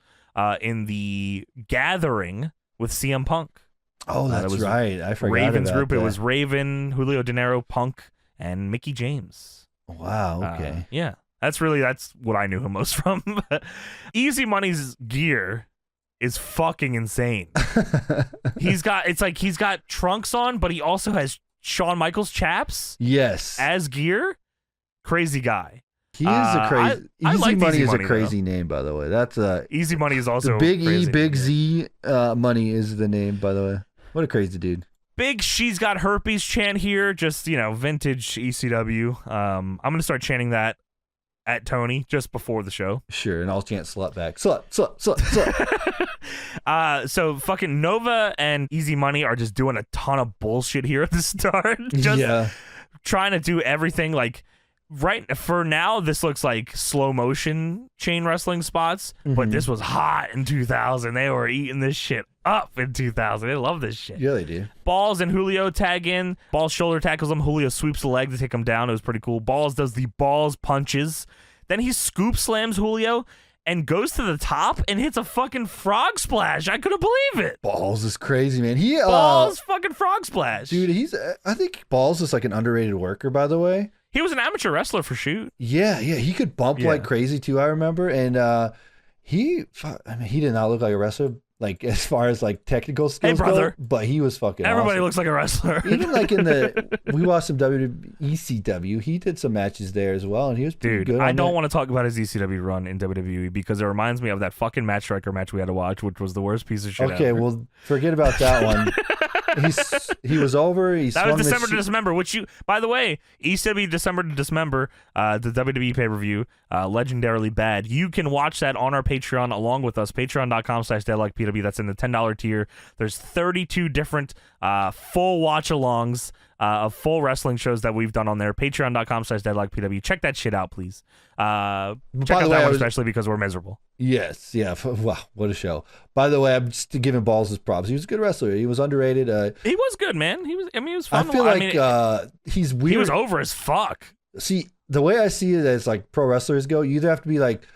in the Gathering with CM Punk. Oh, that's right. I forgot Raven's about group. that. It was Raven, Julio De Niro, Punk, and Mickey James. Wow. Okay. Yeah, that's what I knew him most from. Easy Money's gear is fucking insane. He's got trunks on, but he also has Shawn Michaels chaps. Yes. As gear. Crazy guy. He is a crazy. Easy Money is a crazy though. name, by the way. That's Easy Money is also Big crazy. E, Big Z. Money is the name, by the way. What a crazy dude. Big She's Got Herpes chant here, just vintage ECW. I'm gonna start chanting that at Tony just before the show. Sure, and I'll chant slut back. Slut, slut, slut, slut. So fucking Nova and Easy Money are just doing a ton of bullshit here at the start. Just trying to do everything like. Right for now, this looks like slow motion chain wrestling spots, but this was hot in 2000. They were eating this shit up in 2000. They love this shit. Yeah, they do. Balls and Julio tag in. Balls shoulder tackles him. Julio sweeps the leg to take him down. It was pretty cool. Balls does the balls punches. Then he scoop slams Julio and goes to the top and hits a fucking frog splash. I couldn't believe it. Balls is crazy, man. Balls fucking frog splash. Dude, I think Balls is like an underrated worker, by the way. He was an amateur wrestler for shoot. Yeah, he could bump like crazy too, I remember. And he did not look like a wrestler, like as far as like technical skills go, but he was fucking Everybody awesome. looks like a wrestler. Even like we watched some ECW, he did some matches there as well, and he was pretty good. I don't want to talk about his ECW run in WWE because it reminds me of that fucking Match Striker match we had to watch, which was the worst piece of shit ever. Well, forget about that one. He was over. That was December to Dismember, which by the way, ECW December to Dismember, the WWE pay-per-view, legendarily bad. You can watch that on our Patreon along with us, patreon.com/DeadlockPW. That's in the $10 tier. There's 32 different full watch-alongs of full wrestling shows that we've done on there. Patreon.com/DeadlockPW. Check that shit out, please. Check out that one, especially because we're miserable. Yes, yeah. Wow, what a show. By the way, I'm just giving Balls his props. He was a good wrestler. He was underrated. He was good, man. He was fun. I feel like he's weird. He was over as fuck. See, the way I see it as like pro wrestlers go, you either have to be like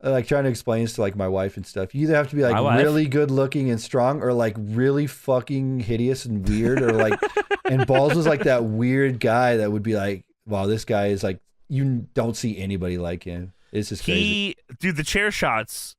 trying to explain this to like my wife and stuff. You either have to be like really good looking and strong, or like really fucking hideous and weird, or like. And Balls was like that weird guy that would be like, wow, this guy is like, you don't see anybody like him. It's just crazy. Dude, the chair shots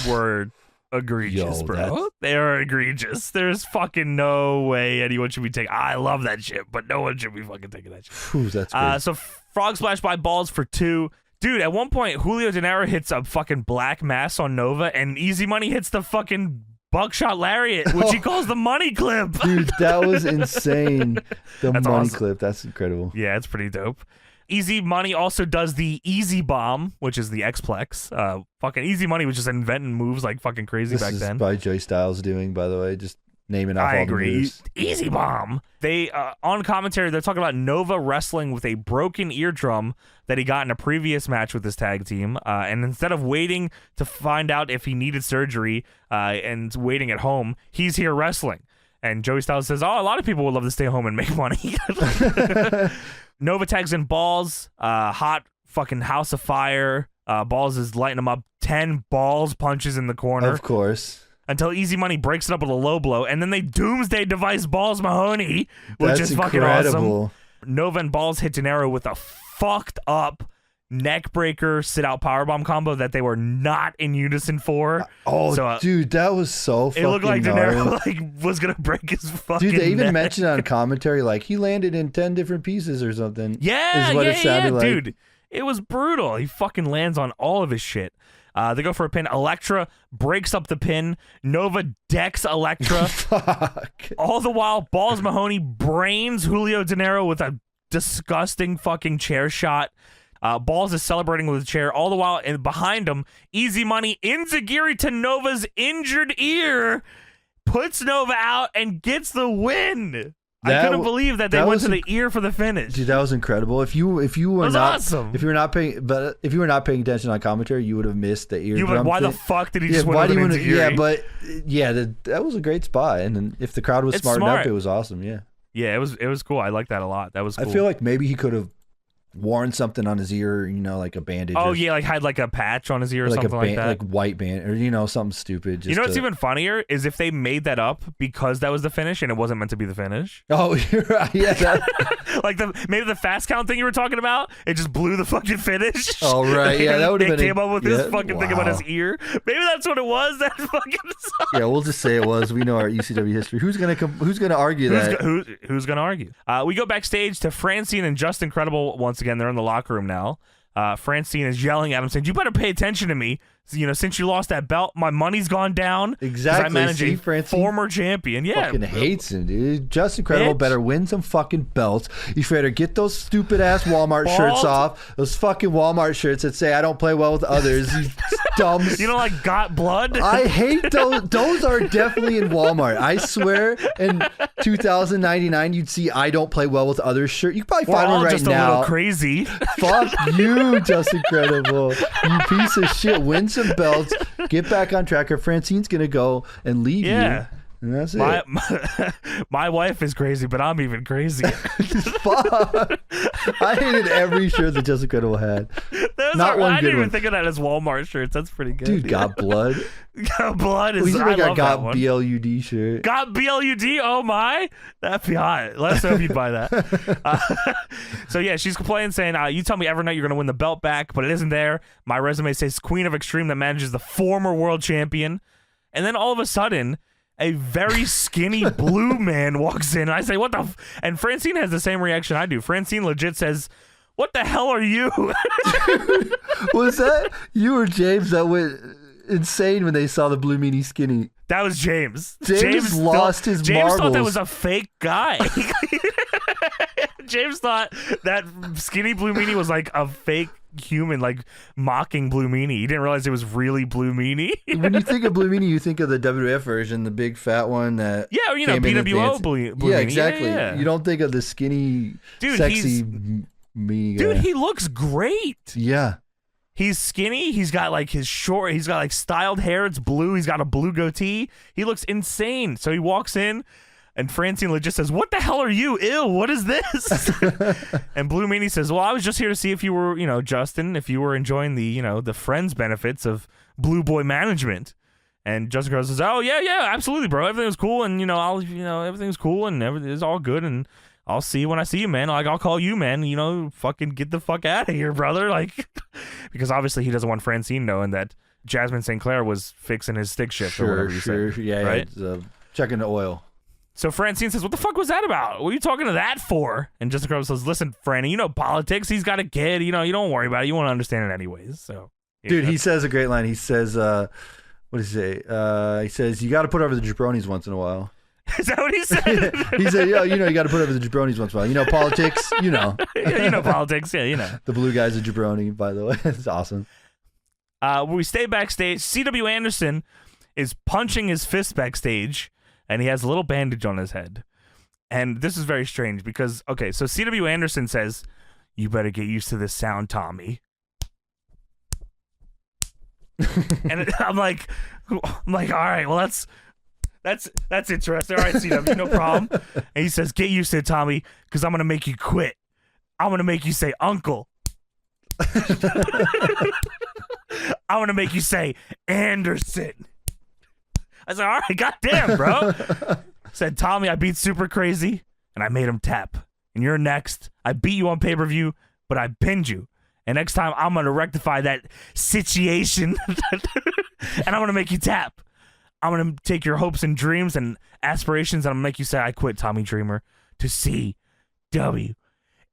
were egregious, bro. They are egregious. There's fucking no way anyone should be taking. I love that shit, but no one should be fucking taking that shit. Ooh, that's great. So frog splash by Balls for 2. Dude, at one point, Julio De Niro hits a fucking black mass on Nova, and Easy Money hits the fucking buckshot lariat, which he calls the money clip. Dude, that was insane. That's money awesome. clip. That's incredible. Yeah, it's pretty dope. Easy Money also does the Easy Bomb, which is the X-Plex. Fucking Easy Money was just inventing moves like fucking crazy back then. This is by Joey Styles doing, by the way, just naming off I all agree. the moves. Easy Bomb. They on commentary, they're talking about Nova wrestling with a broken eardrum that he got in a previous match with his tag team, and instead of waiting to find out if he needed surgery and waiting at home, he's here wrestling. And Joey Styles says, "Oh, a lot of people would love to stay home and make money." Nova tags in Balls, hot fucking house of fire. Balls is lighting him up. 10 balls punches in the corner. Of course. Until Easy Money breaks it up with a low blow. And then they doomsday device Balls Mahoney, which That's is fucking incredible. awesome. Nova and Balls hit De Niro with a fucked up neck breaker sit-out powerbomb combo that they were not in unison for. Oh, So, dude, that was so fucking it looked like De gnarly. Niro like, was going to break his fucking Dude, they even neck. mentioned on commentary, like, he landed in 10 different pieces or something. Yeah, is what it sounded like. dude. It was brutal. He fucking lands on all of his shit. They go for a pin. Elektra breaks up the pin. Nova decks Elektra. Fuck. All the while, Balls Mahoney brains Julio De Niro with a disgusting fucking chair shot. Balls is celebrating with a chair. All the while, and behind him, Easy Money enziguri to Nova's injured ear, puts Nova out and gets the win. I couldn't believe that they went to the ear for the finish. Dude, that was incredible. If you were not awesome. if you were not paying attention on commentary, you would have missed the eardrum. You were like, why the thing. fuck did he just win with an enziguri? Yeah, but that was a great spot, and then if the crowd was smart enough, it was awesome. Yeah, Yeah, it was cool. I like that a lot. That was cool. I feel like maybe he could have worn something on his ear, like a bandage. Oh or yeah, like had like a patch on his ear or like something like that. like white band, or something stupid. Just You know what's even funnier is if they made that up because that was the finish and it wasn't meant to be the finish. Oh, you're right. Yeah. Like maybe the fast count thing you were talking about, it just blew the fucking finish. Oh right, yeah, that would have been. They came up with this yeah, fucking thing about his ear. Maybe that's what it was. That fucking. Yeah, we'll just say it was. We know our ECW history. Who's gonna argue that? Who's gonna argue? We go backstage to Francine and Just Incredible once again. They're in the locker room now. Francine is yelling at him, saying, "You better pay attention to me. Since you lost that belt, my money's gone down. Exactly. I manage a Francine former champion. Yeah, fucking hates him, dude. Just Incredible better win some fucking belts. You better get those stupid ass Walmart shirts off. Those fucking Walmart shirts that say I don't play well with others. You dumb. You know, like Got Blood. I hate those. Those are definitely in Walmart. I swear, in 2099, you'd see I don't play well with others shirt. You can probably find one right just now. A little crazy. Fuck you, Just Incredible. You piece of shit. Win some belts. Get back on track, or Francine's gonna go and leave you. And that's it. My wife is crazy, but I'm even crazier. Fuck. I hated every shirt that Just Incredible had. Not one I good didn't even one. think of that as Walmart shirts. That's pretty good. Dude, Got Blood. Got Blood is. We should I make love a that Got one. BLUD shirt. Got BLUD. Oh my, that'd be hot. Let us know if you'd buy that. So yeah, she's complaining, saying, "You tell me every night you're gonna win the belt back, but it isn't there. My resume says Queen of Extreme that manages the former world champion." And then all of a sudden, a very skinny blue man walks in. And I say, "What the?" And Francine has the same reaction I do. Francine legit says, "What the hell are you?" Was that you or James that went insane when they saw the blue meanie skinny? That was James. James lost his James thought that marbles. was a fake guy. James thought that skinny blue meanie was like a fake human, like mocking Blue Meanie. He didn't realize it was really Blue Meanie. When you think of Blue Meanie, you think of the WWF version, the big fat one that Yeah, you know, came in at the BWO end. Blue Yeah, Meanie. exactly. Yeah. You don't think of the skinny, Dude, sexy meanie guy. Dude, he looks great. Yeah. He's skinny. He's got like he's got like styled hair. It's blue. He's got a blue goatee. He looks insane. So he walks in, and Francine legit says, "What the hell are you? Ew, what is this?" And Blue Meanie says, "Well, I was just here to see if you were, Justin, if you were enjoying the, the friends benefits of Blue Boy management." And Justin Crowe says, "Oh yeah, absolutely, bro. Everything was cool, and everything's cool, and everything's all good, and I'll see you when I see you, man. Like, I'll call you, man. Fucking get the fuck out of here, brother." Like, because obviously he doesn't want Francine knowing that Jasmine St. Clair was fixing his stick shift or whatever you said. Yeah, right? Checking the oil. So Francine says, "What the fuck was that about? What are you talking to that for?" And Justin Crowe says, "Listen, Franny, politics. He's got a kid. You don't worry about it. You won't understand it anyways." So, Dude, he says a great line. He says, what does he say? He says, "You got to put over the jabronis once in a while." Is that what he said? He said, "Yo, you got to put up with the jabronis once in a while. Politics, Yeah, politics. Yeah, The blue guy's a jabroni, by the way. It's awesome. We stay backstage. C.W. Anderson is punching his fist backstage, and he has a little bandage on his head. And this is very strange because, okay, so C.W. Anderson says, "You better get used to this sound, Tommy." And I'm like, all right, well, that's interesting. All right, CW, no problem. And he says, "Get used to it, Tommy, because I'm gonna make you quit. I'm gonna make you say uncle. I'm gonna make you say Anderson." I said, "All right, goddamn, bro." Said, "Tommy, I beat Super Crazy and I made him tap. And you're next. I beat you on pay-per-view, but I pinned you. And next time I'm gonna rectify that situation and I'm gonna make you tap. I'm gonna take your hopes and dreams and aspirations and I'm gonna make you say I quit, Tommy Dreamer, to C.W.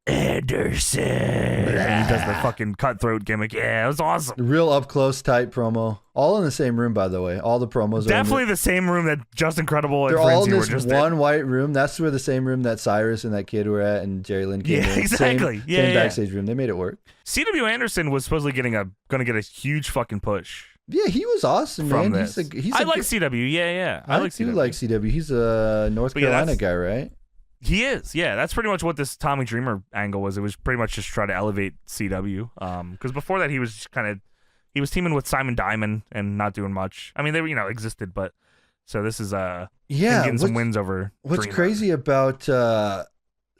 Anderson." And he does the fucking cutthroat gimmick. Yeah, it was awesome. Real up close type promo. All in the same room, by the way. All the promos definitely the same room that Just Incredible and they're all in Frenzy this were just one white room. That's where the same room that Cyrus and that kid were at, and Jerry Lynn came in. Exactly. Same backstage room. They made it work. C.W. Anderson was supposedly gonna get a huge fucking push. Yeah, he was awesome, from man. This. I like CW. Yeah. I like CW. He's a North Carolina guy, right? He is. Yeah, that's pretty much what this Tommy Dreamer angle was. It was pretty much just try to elevate CW. Because before that, he was was teaming with Simon Diamond and not doing much. I mean, they were existed, but so this is him getting some wins over. What's Dreamer. Crazy about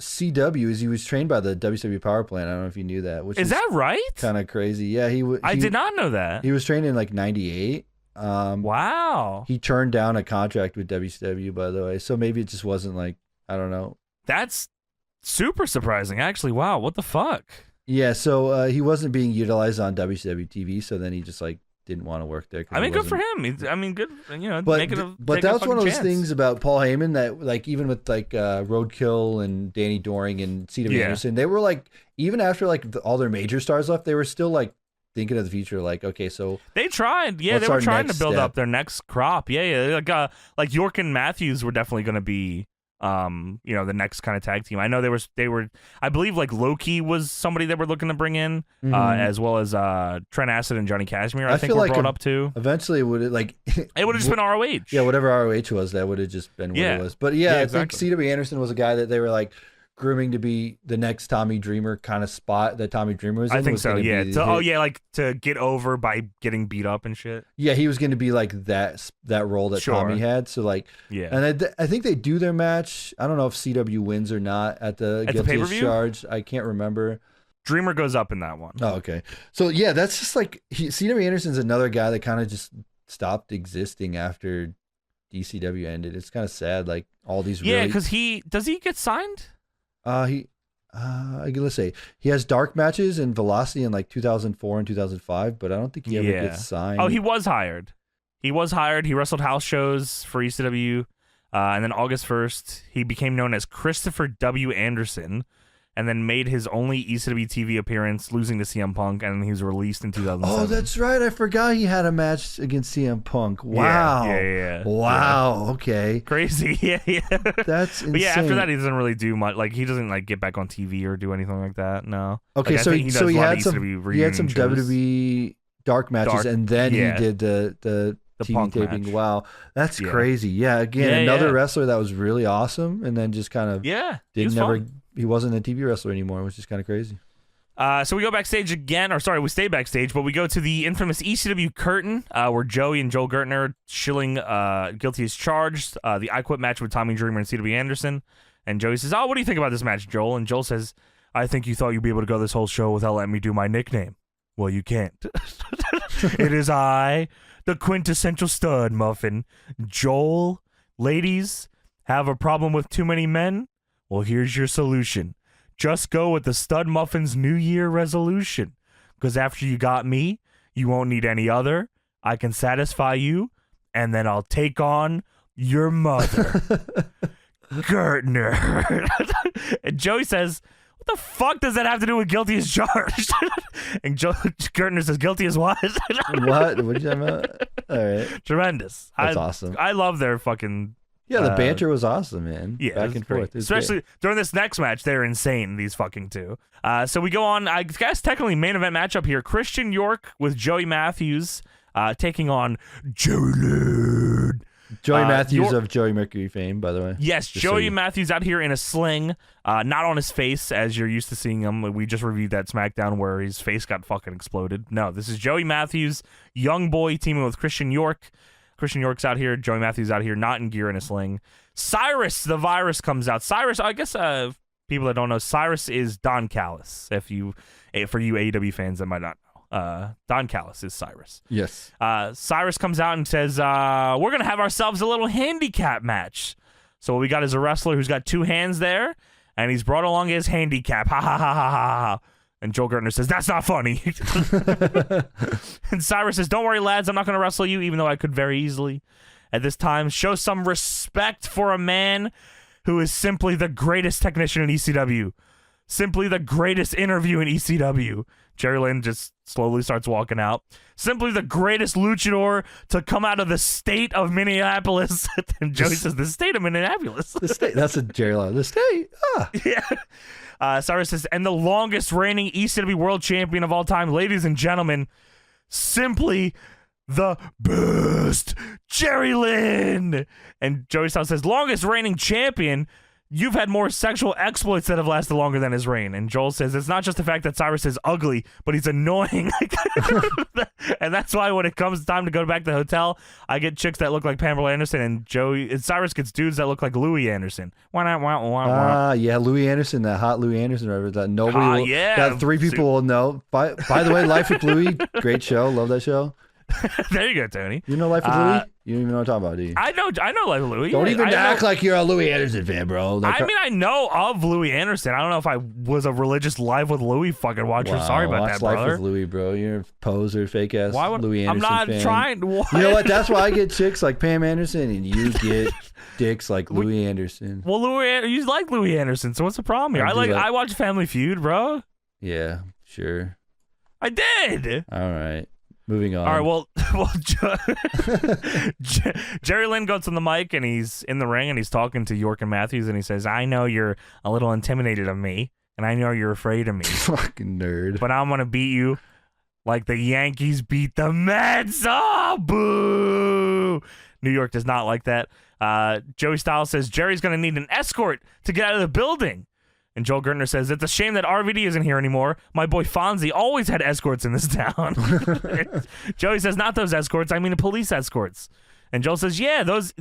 CW is he was trained by the WCW Power Plant. I don't know if you knew that. Which is that right? Kind of crazy. Yeah, I did not know that. He was trained in like '98. Wow. He turned down a contract with WCW, by the way. So maybe it just wasn't like, I don't know. That's super surprising, actually. Wow, what the fuck? Yeah, so he wasn't being utilized on WCW TV, so then he just like didn't want to work there. I mean, good for him. Good, But that's one of those things about Paul Heyman that, like, even with like Roadkill and Danny Doring and C.W. Anderson, they were like, even after like all their major stars left, they were still like thinking of the future. Like, okay, so they tried. Yeah, they were trying to build up their next crop. Yeah. Like York and Matthews were definitely going to be. The next kind of tag team. I know they were. I believe like Loki was somebody that we're looking to bring in, as well as Trent Acid and Johnny Cashmere. I think were brought up too. Eventually, it would have just been ROH. Yeah, whatever ROH was, that would have just been what it was. But yeah, I think C.W. Anderson was a guy that they were like grooming to be the next Tommy Dreamer kind of spot that Tommy Dreamer was in. I think so, yeah. Like to get over by getting beat up and shit. Yeah, he was going to be like that role that Tommy had. So like, yeah. And I think they do their match. I don't know if CW wins or not at the Guilty as Charged. I can't remember. Dreamer goes up in that one. Oh, okay. So yeah, that's just like C.W. Anderson's another guy that kind of just stopped existing after ECW ended. It's kind of sad. Like all these. Yeah, because does he get signed? Let's say he has dark matches in Velocity in like 2004 and 2005, but I don't think he ever gets signed. Oh, he was hired. He wrestled house shows for ECW, and then August 1st, he became known as Christopher W. Anderson, and then made his only ECW TV appearance, losing to CM Punk, and he was released in 2007. Oh, that's right. I forgot he had a match against CM Punk. Wow. Yeah. Wow. Yeah. Okay. Crazy. Yeah. That's insane. But yeah, after that, he doesn't really do much. Like, he doesn't like get back on TV or do anything like that. No. Okay, like, so he had some shows. WWE dark matches, and then he did the TV Punk taping. match. Wow, that's crazy. Yeah, again, another wrestler that was really awesome, and then just kind of he wasn't a TV wrestler anymore, which is kind of crazy. So we go backstage again, we stay backstage, but we go to the infamous ECW curtain, where Joey and Joel Gertner are shilling Guilty as Charged, the I Quit match with Tommy Dreamer and C.W. Anderson. And Joey says, "Oh, what do you think about this match, Joel?" And Joel says, "I think you thought you'd be able to go this whole show without letting me do my nickname. Well, you can't. It is I, the quintessential stud muffin, Joel. Ladies, have a problem with too many men? Well, here's your solution. Just go with the Stud Muffin's New Year resolution. Because after you got me, you won't need any other. I can satisfy you, and then I'll take on your mother." Gertner. And Joey says, "What the fuck does that have to do with Guilty as Charged?" And Gertner says, "Guilty as what?" What? What did you talk about? All right. Tremendous. That's awesome. I love their fucking Yeah, the banter was awesome, man. Yeah, Back and forth. Especially during this next match, they're insane, these fucking two. So we go on, I guess technically main event matchup here. Christian York with Joey Matthews taking on Jerry Lynn. Joey Matthews of Joey Mercury fame, by the way. Yes, Joey Matthews out here in a sling, not on his face as you're used to seeing him. We just reviewed that SmackDown where his face got fucking exploded. No, this is Joey Matthews, young boy teaming with Christian York. Christian York's out here. Joey Matthews out here, not in gear in a sling. Cyrus the Virus comes out. Cyrus, I guess people that don't know, Cyrus is Don Callis. For you AEW fans that might not know, Don Callis is Cyrus. Yes. Cyrus comes out and says, we're going to have ourselves a little handicap match. So what we got is a wrestler who's got two hands there, and he's brought along his handicap. Ha, ha, ha, ha, ha, ha. And Joel Gertner says, that's not funny. And Cyrus says, don't worry, lads. I'm not going to wrestle you, even though I could very easily. At this time, show some respect for a man who is simply the greatest technician in ECW. Simply the greatest interview in ECW. Jerry Lynn just slowly starts walking out. Simply the greatest luchador to come out of the state of Minneapolis. And Joey says, the state of Minneapolis. The state. That's a Jerry Lynn. The state. Ah. Yeah. Cyrus says, and the longest reigning ECW world champion of all time, ladies and gentlemen, simply the best, Jerry Lynn. And Joey Styles says, longest reigning champion, you've had more sexual exploits that have lasted longer than his reign. And Joel says, it's not just the fact that Cyrus is ugly, but he's annoying. And that's why when it comes time to go back to the hotel, I get chicks that look like Pamela Anderson, and Cyrus gets dudes that look like Louis Anderson. Yeah, Louis Anderson, that hot Louis Anderson, right? That nobody that three people will know. By the way, Life with Louis, great show. Love that show. There you go, Tony. You know Life with Louis? You don't even know what I'm talking about, do you? I know Life with Louis. Don't even act like you're a Louis Anderson fan, bro. I know of Louis Anderson. I don't know if I was a religious Live with Louis fucking watcher. Wow, sorry about that, brother. Life with Louis, bro. You're a poser, fake ass Louis Anderson I'm not fan. trying. What? You know what? That's why I get chicks like Pam Anderson, and you get dicks like Louis Anderson. Well, you like Louis Anderson, so what's the problem here? I watch Family Feud, bro. Yeah, sure. I did. All right. Moving on. All right, well, Jerry Lynn goes on the mic, and he's in the ring, and he's talking to York and Matthews, and he says, I know you're a little intimidated of me, and I know you're afraid of me. Fucking nerd. But I'm going to beat you like the Yankees beat the Mets. Oh, boo! New York does not like that. Joey Styles says, Jerry's going to need an escort to get out of the building. And Joel Gertner says, it's a shame that RVD isn't here anymore. My boy Fonzie always had escorts in this town. Joey says, not those escorts. I mean police escorts. And Joel says, yeah, those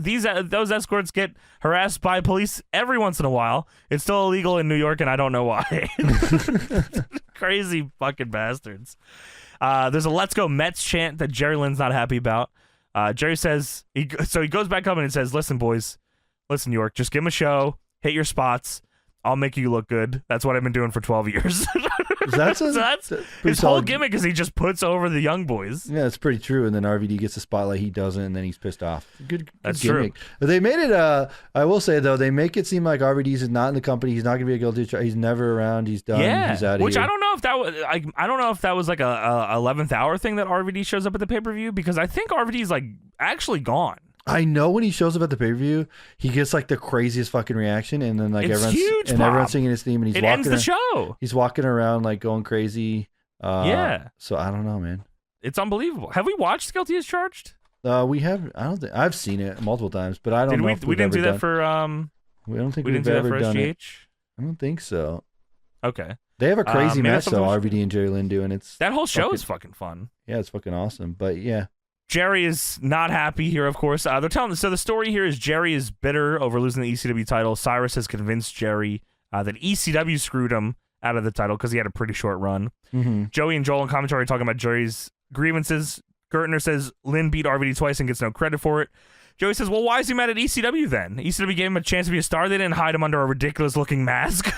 escorts get harassed by police every once in a while. It's still illegal in New York, and I don't know why. Crazy fucking bastards. There's a Let's Go Mets chant that Jerry Lynn's not happy about. Jerry says, he goes back up and says, listen, boys. Listen, York, just give him a show. Hit your spots. I'll make you look good. That's what I've been doing for 12 years. That's his whole gimmick is he just puts over the young boys. Yeah, it's pretty true. And then RVD gets the spotlight, he doesn't, and then he's pissed off. Good That's gimmick. true. But they made it, I will say, though, they make it seem like RVD's is not in the company. He's not going to be a guilty. He's never around. He's done. Yeah, he's out of which here. I don't know if that was I don't know if that was like a 11th hour thing that RVD shows up at the pay-per-view, because I think RVD's like actually gone. I know when he shows up at the pay-per-view, he gets like the craziest fucking reaction, and then like everyone's singing his theme, and ends the show. He's walking around like going crazy. Yeah. So I don't know, man. It's unbelievable. Have we watched Guilty as Charged? We have. I don't think I've seen it multiple times, but I don't know. We didn't do that for. We don't think we've ever done it. I don't think so. Okay. They have a crazy match though. RVD and Jerry Lynn do, and it's that whole show is fucking fun. Yeah, it's fucking awesome. But yeah. Jerry is not happy here, of course. They're telling. So the story here is Jerry is bitter over losing the ECW title. Cyrus has convinced Jerry that ECW screwed him out of the title because he had a pretty short run. Mm-hmm. Joey and Joel in commentary are talking about Jerry's grievances. Gertner says Lynn beat RVD twice and gets no credit for it. Joey says, well, why is he mad at ECW then? ECW gave him a chance to be a star. They didn't hide him under a ridiculous-looking mask,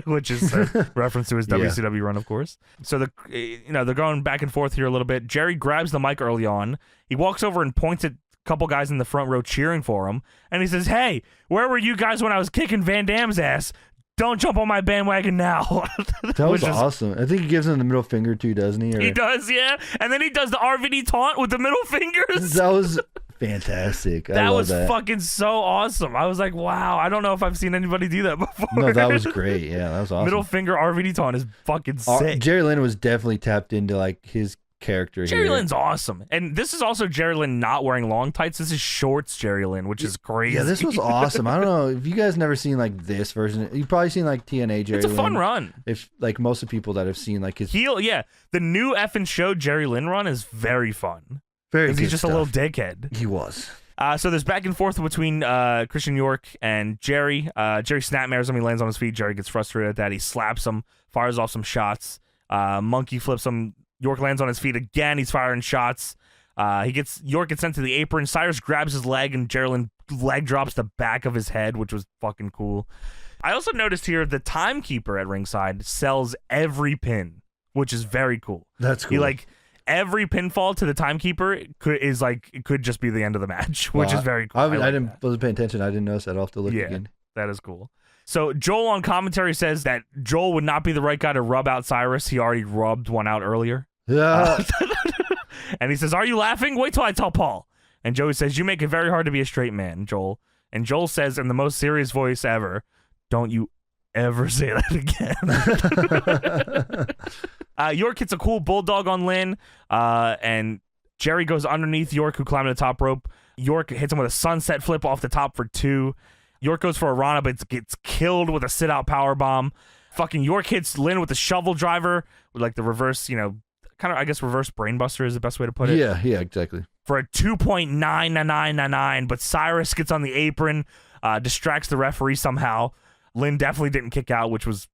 which is a reference to his WCW run, of course. So they're going back and forth here a little bit. Jerry grabs the mic early on. He walks over and points at a couple guys in the front row cheering for him. And he says, hey, where were you guys when I was kicking Van Damme's ass? Don't jump on my bandwagon now. That was awesome. I think he gives him the middle finger too, doesn't he? He does, yeah. And then he does the RVD taunt with the middle fingers. That was Fantastic. I That love was that. fucking so awesome. I was like, wow, I don't know if I've seen anybody do that before. No, that was great. Yeah, that was awesome. Middle finger RVD taunt is fucking sick. Jerry Lynn was definitely tapped into like his character Jerry here. Lynn's awesome. And this is also Jerry Lynn not wearing long tights. This is shorts Jerry Lynn, which is crazy. Yeah, this was awesome. I don't know if you guys never seen like this version. You've probably seen like TNA Jerry Lynn. It's a fun run. If like most of the people that have seen like his Heel, yeah. The new effing show Jerry Lynn run is very fun. very Because good he's just stuff. a little dickhead. He was. So there's back and forth between Christian York and Jerry. Jerry snapmares him. He lands on his feet. Jerry gets frustrated at that. He slaps him, fires off some shots. Monkey flips him. York lands on his feet again. He's firing shots. York gets sent to the apron. Cyrus grabs his leg, and Jerry Lynn leg drops the back of his head, which was fucking cool. I also noticed here the timekeeper at ringside sells every pin, which is very cool. That's cool. He like every pinfall to the timekeeper could just be the end of the match, which is very cool. I wasn't paying attention. I didn't notice that. I'll have to look again. That is cool. So Joel on commentary says that Joel would not be the right guy to rub out Cyrus. He already rubbed one out earlier. Yeah. And he says, "Are you laughing? Wait till I tell Paul." And Joey says, "You make it very hard to be a straight man, Joel." And Joel says in the most serious voice ever, "Don't you ever say that again." York hits a cool bulldog on Lynn, and Jerry goes underneath York, who climbed the top rope. York hits him with a sunset flip off the top for 2. York goes for a Rana, but gets killed with a sit-out powerbomb. Fucking York hits Lynn with the shovel driver, with like the reverse, kind of, I guess, reverse brainbuster is the best way to put it. Yeah, exactly. For a 2.99999, but Cyrus gets on the apron, distracts the referee somehow. Lynn definitely didn't kick out, which was,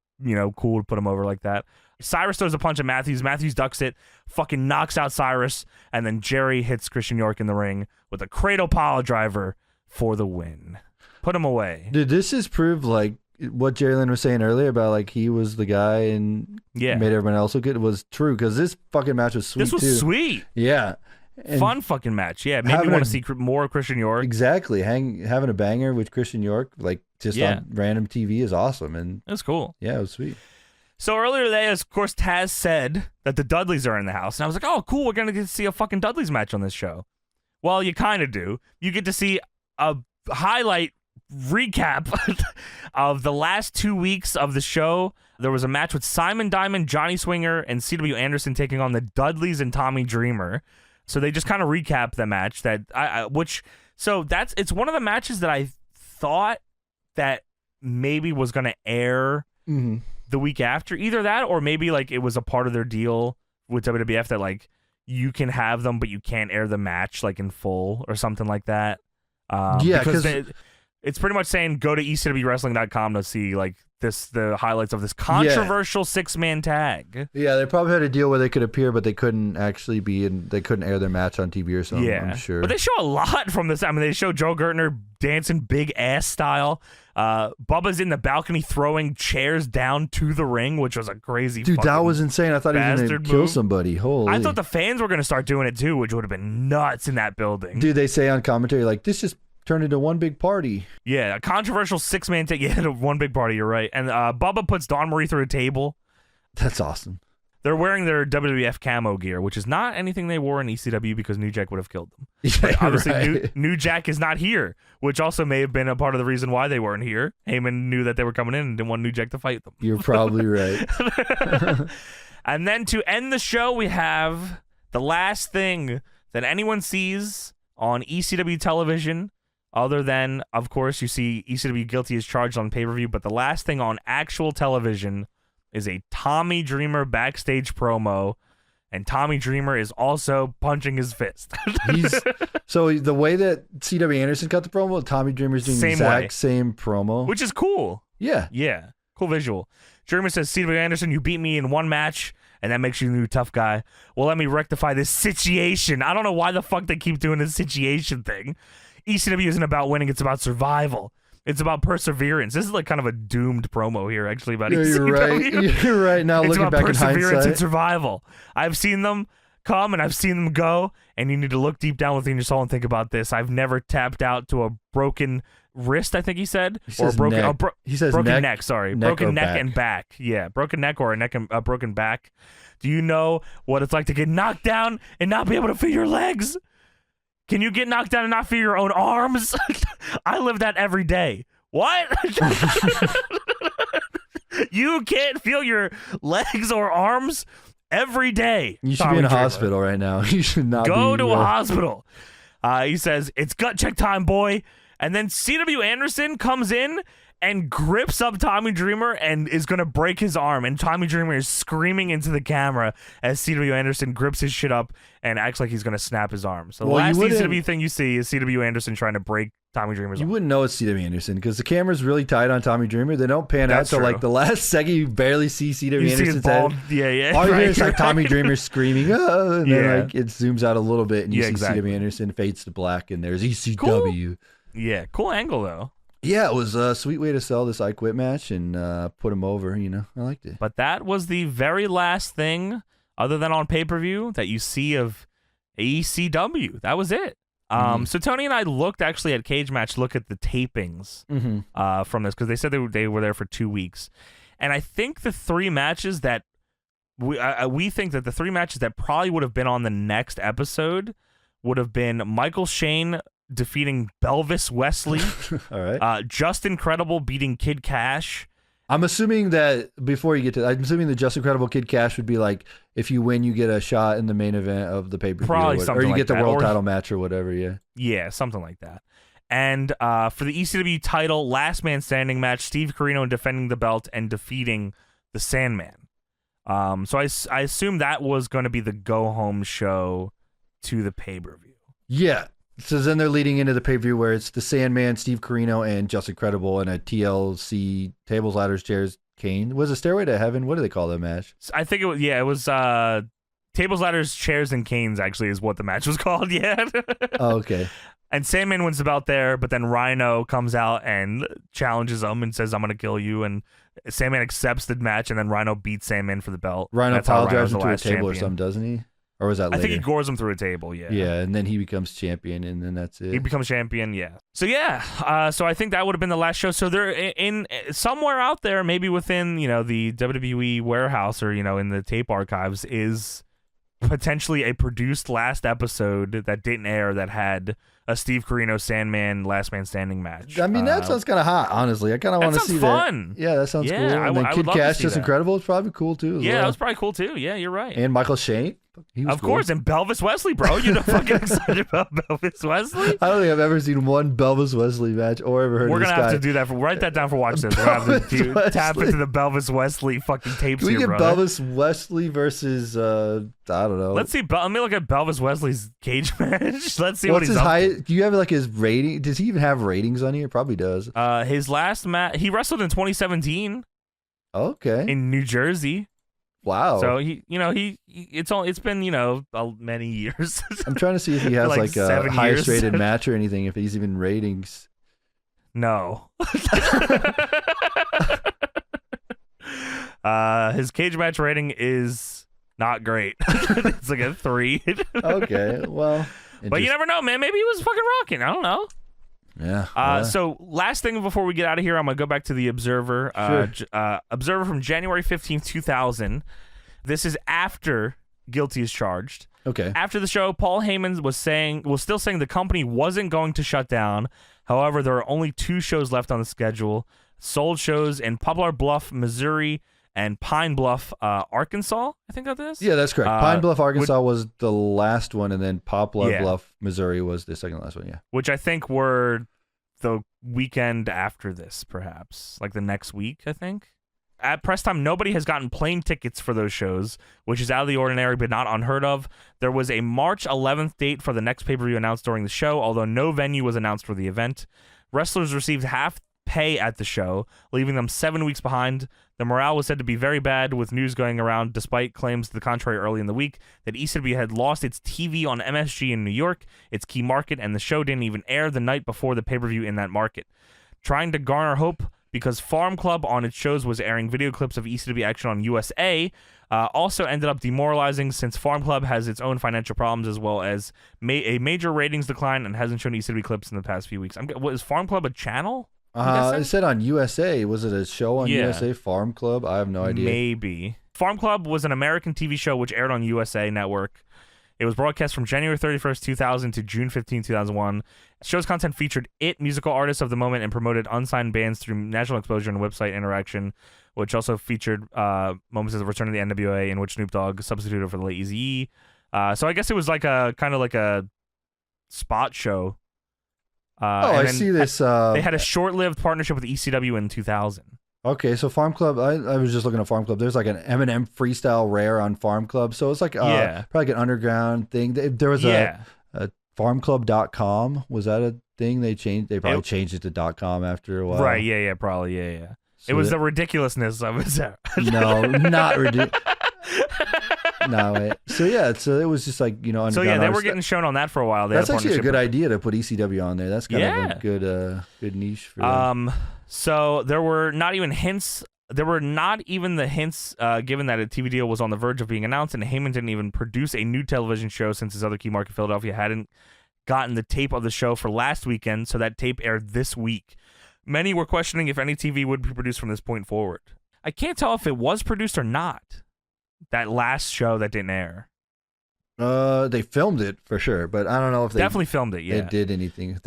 cool to put him over like that. Cyrus throws a punch at Matthews. Matthews ducks it, fucking knocks out Cyrus, and then Jerry hits Christian York in the ring with a cradle pile driver for the win. Put him away. Dude, this has proved like what Jerry Lynn was saying earlier about like he was the guy and made everyone else look good was true, because this fucking match was sweet. This was sweet. Yeah. And fun fucking match. Yeah, maybe you want to see more of Christian York. Exactly. Having a banger with Christian York, like just on random TV, is awesome. And it was cool. Yeah, it was sweet. So earlier today, of course, Taz said that the Dudleys are in the house. And I was like, oh, cool, we're going to get to see a fucking Dudleys match on this show. Well, you kind of do. You get to see a highlight recap of the last 2 weeks of the show. There was a match with Simon Diamond, Johnny Swinger, and C.W. Anderson taking on the Dudleys and Tommy Dreamer. So they just kind of recap the match it's one of the matches that I thought that maybe was going to air the week after. Either that, or maybe like it was a part of their deal with WWF that like you can have them, but you can't air the match like in full or something like that. Because it's pretty much saying go to ECWWrestling.com to see like the highlights of this controversial 6-man tag. Yeah, they probably had a deal where they could appear, but they couldn't actually they couldn't air their match on TV or something. Yeah, I'm sure. But they show a lot from this. I mean, they show Joe Gertner dancing big ass style. Bubba's in the balcony throwing chairs down to the ring, which was a crazy. Dude, that was insane. I thought he was going to kill somebody. Holy! I thought the fans were going to start doing it too, which would have been nuts in that building. Dude, they say on commentary like this just turned into one big party. Yeah, a controversial 6-man tag. Yeah, one big party. You're right. And Bubba puts Dawn Marie through a table. That's awesome. They're wearing their WWF camo gear, which is not anything they wore in ECW because New Jack would have killed them. Yeah, but obviously, right. New Jack is not here, which also may have been a part of the reason why they weren't here. Heyman knew that they were coming in and didn't want New Jack to fight them. You're probably right. And then to end the show, we have the last thing that anyone sees on ECW television, other than, of course, you see ECW Guilty as Charged on pay-per-view, but the last thing on actual television is a Tommy Dreamer backstage promo, and Tommy Dreamer is also punching his fist. So the way that C.W. Anderson cut the promo, Tommy Dreamer's doing the exact same promo. Which is cool. Yeah. Yeah. Cool visual. Dreamer says, C.W. Anderson, you beat me in one match, and that makes you the new tough guy. Well, let me rectify this situation. I don't know why the fuck they keep doing this situation thing. ECW isn't about winning, it's about survival. It's about perseverance. This is like kind of a doomed promo here, actually, about ECW. You're right. You're right. Now it's looking about back in hindsight. perseverance and survival. I've seen them come and I've seen them go, and you need to look deep down within your soul and think about this. I've never tapped out to a broken wrist, I think he said. Or broken neck. He says broken neck, sorry. Broken neck and back. Yeah, broken neck or a broken back. Do you know what it's like to get knocked down and not be able to feel your legs? Can you get knocked down and not feel your own arms? I live that every day. What? You can't feel your legs or arms every day. You should be in a hospital right now. You should not go to a hospital. He says, it's gut check time, boy. And then C.W. Anderson comes in and grips up Tommy Dreamer and is going to break his arm. And Tommy Dreamer is screaming into the camera as C.W. Anderson grips his shit up and acts like he's going to snap his arm. So the last ECW thing you see is C.W. Anderson trying to break Tommy Dreamer's arm. You wouldn't know it's C.W. Anderson because the camera's really tight on Tommy Dreamer. They don't pan out till like the last second. You barely see C.W. Anderson's head. Yeah. All you hear is like Tommy Dreamer screaming, oh, and then like it zooms out a little bit and you see C.W. Anderson fades to black and there's ECW. Cool. Yeah, cool angle though. Yeah, it was a sweet way to sell this I Quit match and put him over, I liked it. But that was the very last thing, other than on pay-per-view, that you see of ECW. That was it. So Tony and I looked actually at Cage Match, look at the tapings from this, because they said they were there for 2 weeks. And I think the three matches that, we think that the three matches that probably would have been on the next episode would have been Michael Shane defeating Belvis Wesley. All right. Just Incredible beating Kid Cash. I'm assuming that before you get to, I'm assuming the Just Incredible Kid Cash would be like, if you win, you get a shot in the main event of the pay-per-view. Probably something like that. Or you get the world title match or whatever, yeah. Yeah, something like that. And for the ECW title, last man standing match, Steve Corino defending the belt and defeating the Sandman. So I assume that was going to be the go-home show to the pay-per-view. Yeah. So then they're leading into the pay-per-view where it's the Sandman, Steve Corino, and Just Incredible, and a TLC tables, ladders, chairs, cane. Was it Stairway to Heaven? What do they call that match? I think it was tables, ladders, chairs, and canes. Actually, is what the match was called. Yeah. Oh, okay. And Sandman wins the belt there, but then Rhino comes out and challenges him and says, "I'm gonna kill you." And Sandman accepts the match, and then Rhino beats Sandman for the belt. Rhino pile drives him to a table or something, doesn't he? Or was that later? I think he gores him through a table, yeah. Yeah, and then he becomes champion, and then that's it. He becomes champion, yeah. So, yeah. So I think that would have been the last show. So they're in somewhere out there, maybe within, the WWE warehouse or, in the tape archives, is potentially a produced last episode that didn't air that had a Steve Corino Sandman last man standing match. I mean, that sounds kind of hot, honestly. I kind of want to see fun. that. Yeah, that sounds cool. And then Kid Cash, Just Incredible, is probably cool too. Yeah, that was probably cool too. Yeah, you're right. And Michael Shane. Of course, and Belvis Wesley, bro. You're not fucking excited about Belvis Wesley? I don't think I've ever seen one Belvis Wesley match or ever heard of this guy. We're going to have to do that. Write that down for Watch This. We're going to have to tap into the Belvis Wesley fucking tapes here, bro. We get Belvis Wesley versus, I don't know. Let's see. Let me look at Belvis Wesley's cage match. Let's see what he's his up highest. Do you have like his rating? Does he even have ratings on here? Probably does. His last match, he wrestled in 2017. Okay. In New Jersey. Wow. So it's been many years. I'm trying to see if he has like a highest rated match or anything. If he's even ratings. No. His cage match rating is not great. It's like a 3. Okay. Well. But you never know, man. Maybe he was fucking rocking. I don't know. Yeah. So last thing before we get out of here, I'm going to go back to the Observer. Sure. Observer from January 15th, 2000. This is after Guilty is charged. Okay. After the show, Paul Heyman was still saying the company wasn't going to shut down. However, there are only 2 shows left on the schedule. Sold shows in Poplar Bluff, Missouri, and Pine Bluff, Arkansas. I think that is. Yeah, that's correct. Pine Bluff, Arkansas was the last one, and then Poplar Bluff, Missouri was the second last one. Yeah. Which I think were the weekend after this, perhaps, like the next week. I think. At press time, nobody has gotten plane tickets for those shows, which is out of the ordinary, but not unheard of. There was a March 11th date for the next pay-per-view announced during the show, although no venue was announced for the event. Wrestlers received half pay at the show, leaving them 7 weeks behind. The morale was said to be very bad, with news going around, despite claims to the contrary early in the week, that ECW had lost its TV on MSG in New York, its key market, and the show didn't even air the night before the pay-per-view in that market. Trying to garner hope, because Farm Club on its shows was airing video clips of ECW action on USA, also ended up demoralizing, since Farm Club has its own financial problems as well as a major ratings decline and hasn't shown ECW clips in the past few weeks. Was Farm Club a channel? It said on USA. Was it a show on USA? Farm Club? I have no idea. Maybe. Farm Club was an American TV show which aired on USA Network. It was broadcast from January 31st, 2000 to June 15, 2001. Show's content featured musical artists of the moment and promoted unsigned bands through national exposure and website interaction, which also featured moments of the return of the NWA, in which Snoop Dogg substituted for the late Eazy-E. So I guess it was like a kind of like a spot show. I see this. They had a short-lived partnership with ECW in 2000. Okay, so Farm Club, I was just looking at Farm Club. There's like an Eminem freestyle rare on Farm Club. So it's like probably like an underground thing. There was a farmclub.com. Was that a thing they changed? They probably changed it to .com after a while. Right, yeah, probably, yeah. So it was the ridiculousness of it. No, not ridiculous. No, wait. So it was just like, underground. So yeah, they were getting shown on that for a while. That's actually a good idea to put ECW on there. That's kind of a good niche for them. So there were not even hints. There were not even the hints given that a TV deal was on the verge of being announced, and Heyman didn't even produce a new television show since his other key market, Philadelphia, hadn't gotten the tape of the show for last weekend, so that tape aired this week. Many were questioning if any TV would be produced from this point forward. I can't tell if it was produced or not. That last show that didn't air. They filmed it for sure, but I don't know if they definitely filmed it. Yeah, they did anything.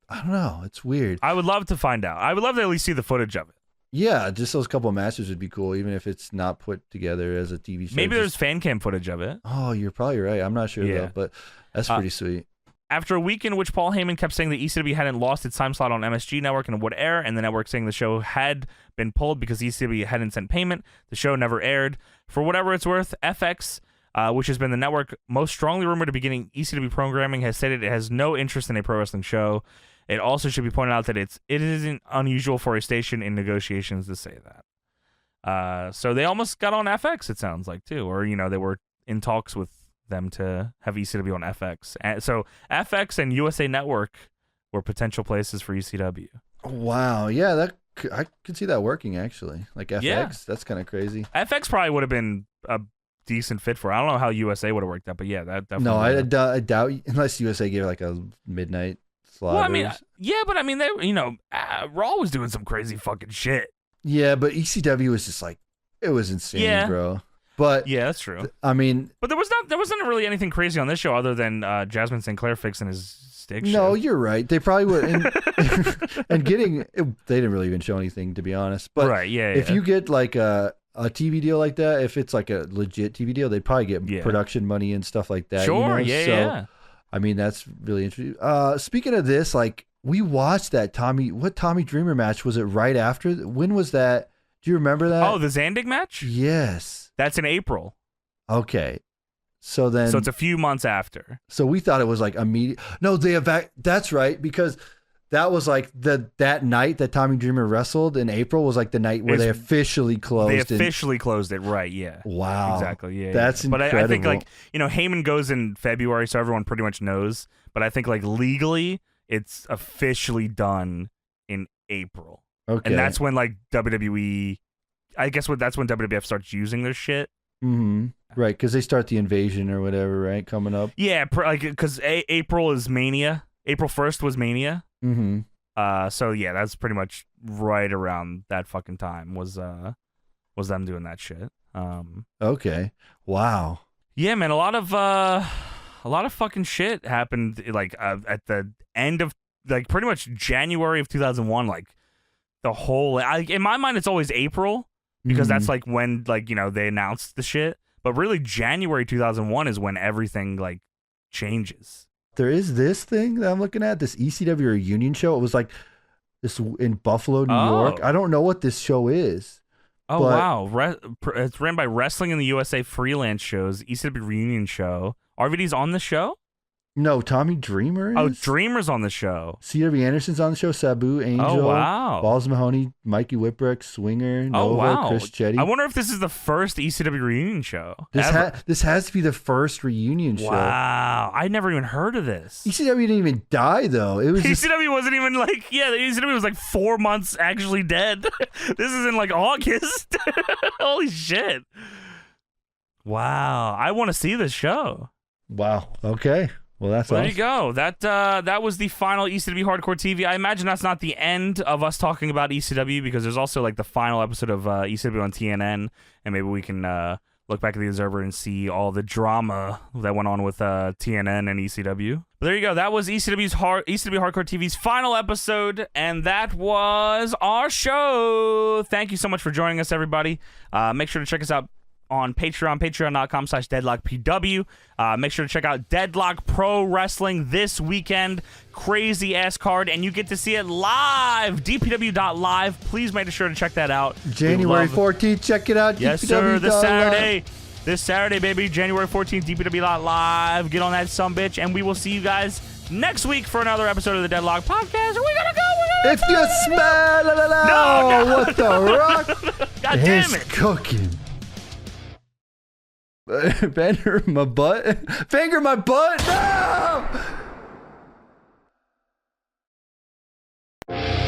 I don't know. It's weird. I would love to find out. I would love to at least see the footage of it. Yeah, just those couple of matches would be cool, even if it's not put together as a TV show. Maybe there's fan cam footage of it. Oh, you're probably right. I'm not sure though, but that's pretty sweet. After a week in which Paul Heyman kept saying that ECW hadn't lost its time slot on MSG Network and would air, and the network saying the show had been pulled because ECW hadn't sent payment, the show never aired. For whatever it's worth, FX, which has been the network most strongly rumored to beginning ECW programming, has stated it has no interest in a pro wrestling show. It also should be pointed out that it isn't unusual for a station in negotiations to say that. So they almost got on FX, it sounds like, too. Or, they were in talks with them to have ECW on FX. So FX and USA Network were potential places for ECW. Wow. Yeah, I could see that working, actually. Like FX, that's kind of crazy. FX probably would have been a decent fit for it. I don't know how USA would have worked out, but yeah, that definitely. No, I doubt, unless USA gave like a midnight slot. Well, I mean, they, Raw was doing some crazy fucking shit. Yeah, but ECW was just like, it was insane, bro. But yeah, that's true. I mean, but there wasn't really anything crazy on this show other than Jasmine Sinclair fixing his stick. No, you're right. They probably would. And getting they didn't really even show anything, to be honest. But right, yeah. If you get like a TV deal like that, if it's like a legit TV deal, they'd probably get production money and stuff like that. Sure, yeah. I mean, that's really interesting. Speaking of this, like we watched that Tommy Dreamer match. Was it right after? When was that? Do you remember that? Oh, the Zandig match? Yes. That's in April. Okay. So it's a few months after. So we thought it was like immediate. No, that's right, because that was like that night that Tommy Dreamer wrestled in April was like the night where they officially closed. They officially closed it, right? Yeah. Wow. Exactly. Yeah. That's incredible. But I think like Heyman goes in February, so everyone pretty much knows. But I think like legally, it's officially done in April. Okay. And that's when like WWE, I guess that's when WWF starts using their shit. Mm-hmm. Right, because they start the invasion or whatever, right, coming up. Yeah, like because April is Mania. April 1st was Mania. Mm-hmm. So yeah, that's pretty much right around that fucking time was them doing that shit. Okay. Wow. Yeah, man, a lot of fucking shit happened like at the end of like pretty much January of 2001. Like the whole, in my mind, it's always April because that's like when like they announced the shit. But really, January 2001 is when everything like changes. There is this thing that I'm looking at, this ECW reunion show. It was like this in Buffalo, New York. I don't know what this show is. Oh, wow. It's ran by Wrestling in the USA freelance shows, ECW reunion show. RVD's on the show? No, Tommy Dreamer is? Oh, Dreamer's on the show. C.W. Anderson's on the show. Sabu, Angel. Oh, wow. Balls Mahoney, Mikey Whipwreck, Swinger, Nova, Chris Chetty. I wonder if this is the first ECW reunion show. This has to be the first reunion show. Wow. I never even heard of this. ECW didn't even die, though. It was ECW wasn't even like, the ECW was like 4 months actually dead. This is in like August. Holy shit. Wow. I want to see this show. Wow. Okay. Well, that's awesome. There you go. That was the final ECW Hardcore TV. I imagine that's not the end of us talking about ECW because there's also like the final episode of ECW on TNN, and maybe we can look back at the Observer and see all the drama that went on with TNN and ECW. But there you go. That was ECW Hardcore TV's final episode, and that was our show. Thank you so much for joining us, everybody. Make sure to check us out on Patreon, patreon.com/DeadlockPW. Make sure to check out Deadlock Pro Wrestling this weekend. Crazy ass card, and you get to see it live. DPW.live. Please make sure to check that out. January 14th. Check it out. Yes, sir. This Saturday. This Saturday, baby. January 14th, DPW.live. Get on that sumbitch, and we will see you guys next week for another episode of the Deadlock Podcast. We're gonna go. If you smell No. what the rock God damn is it. cooking. Finger my butt. Finger my butt. No!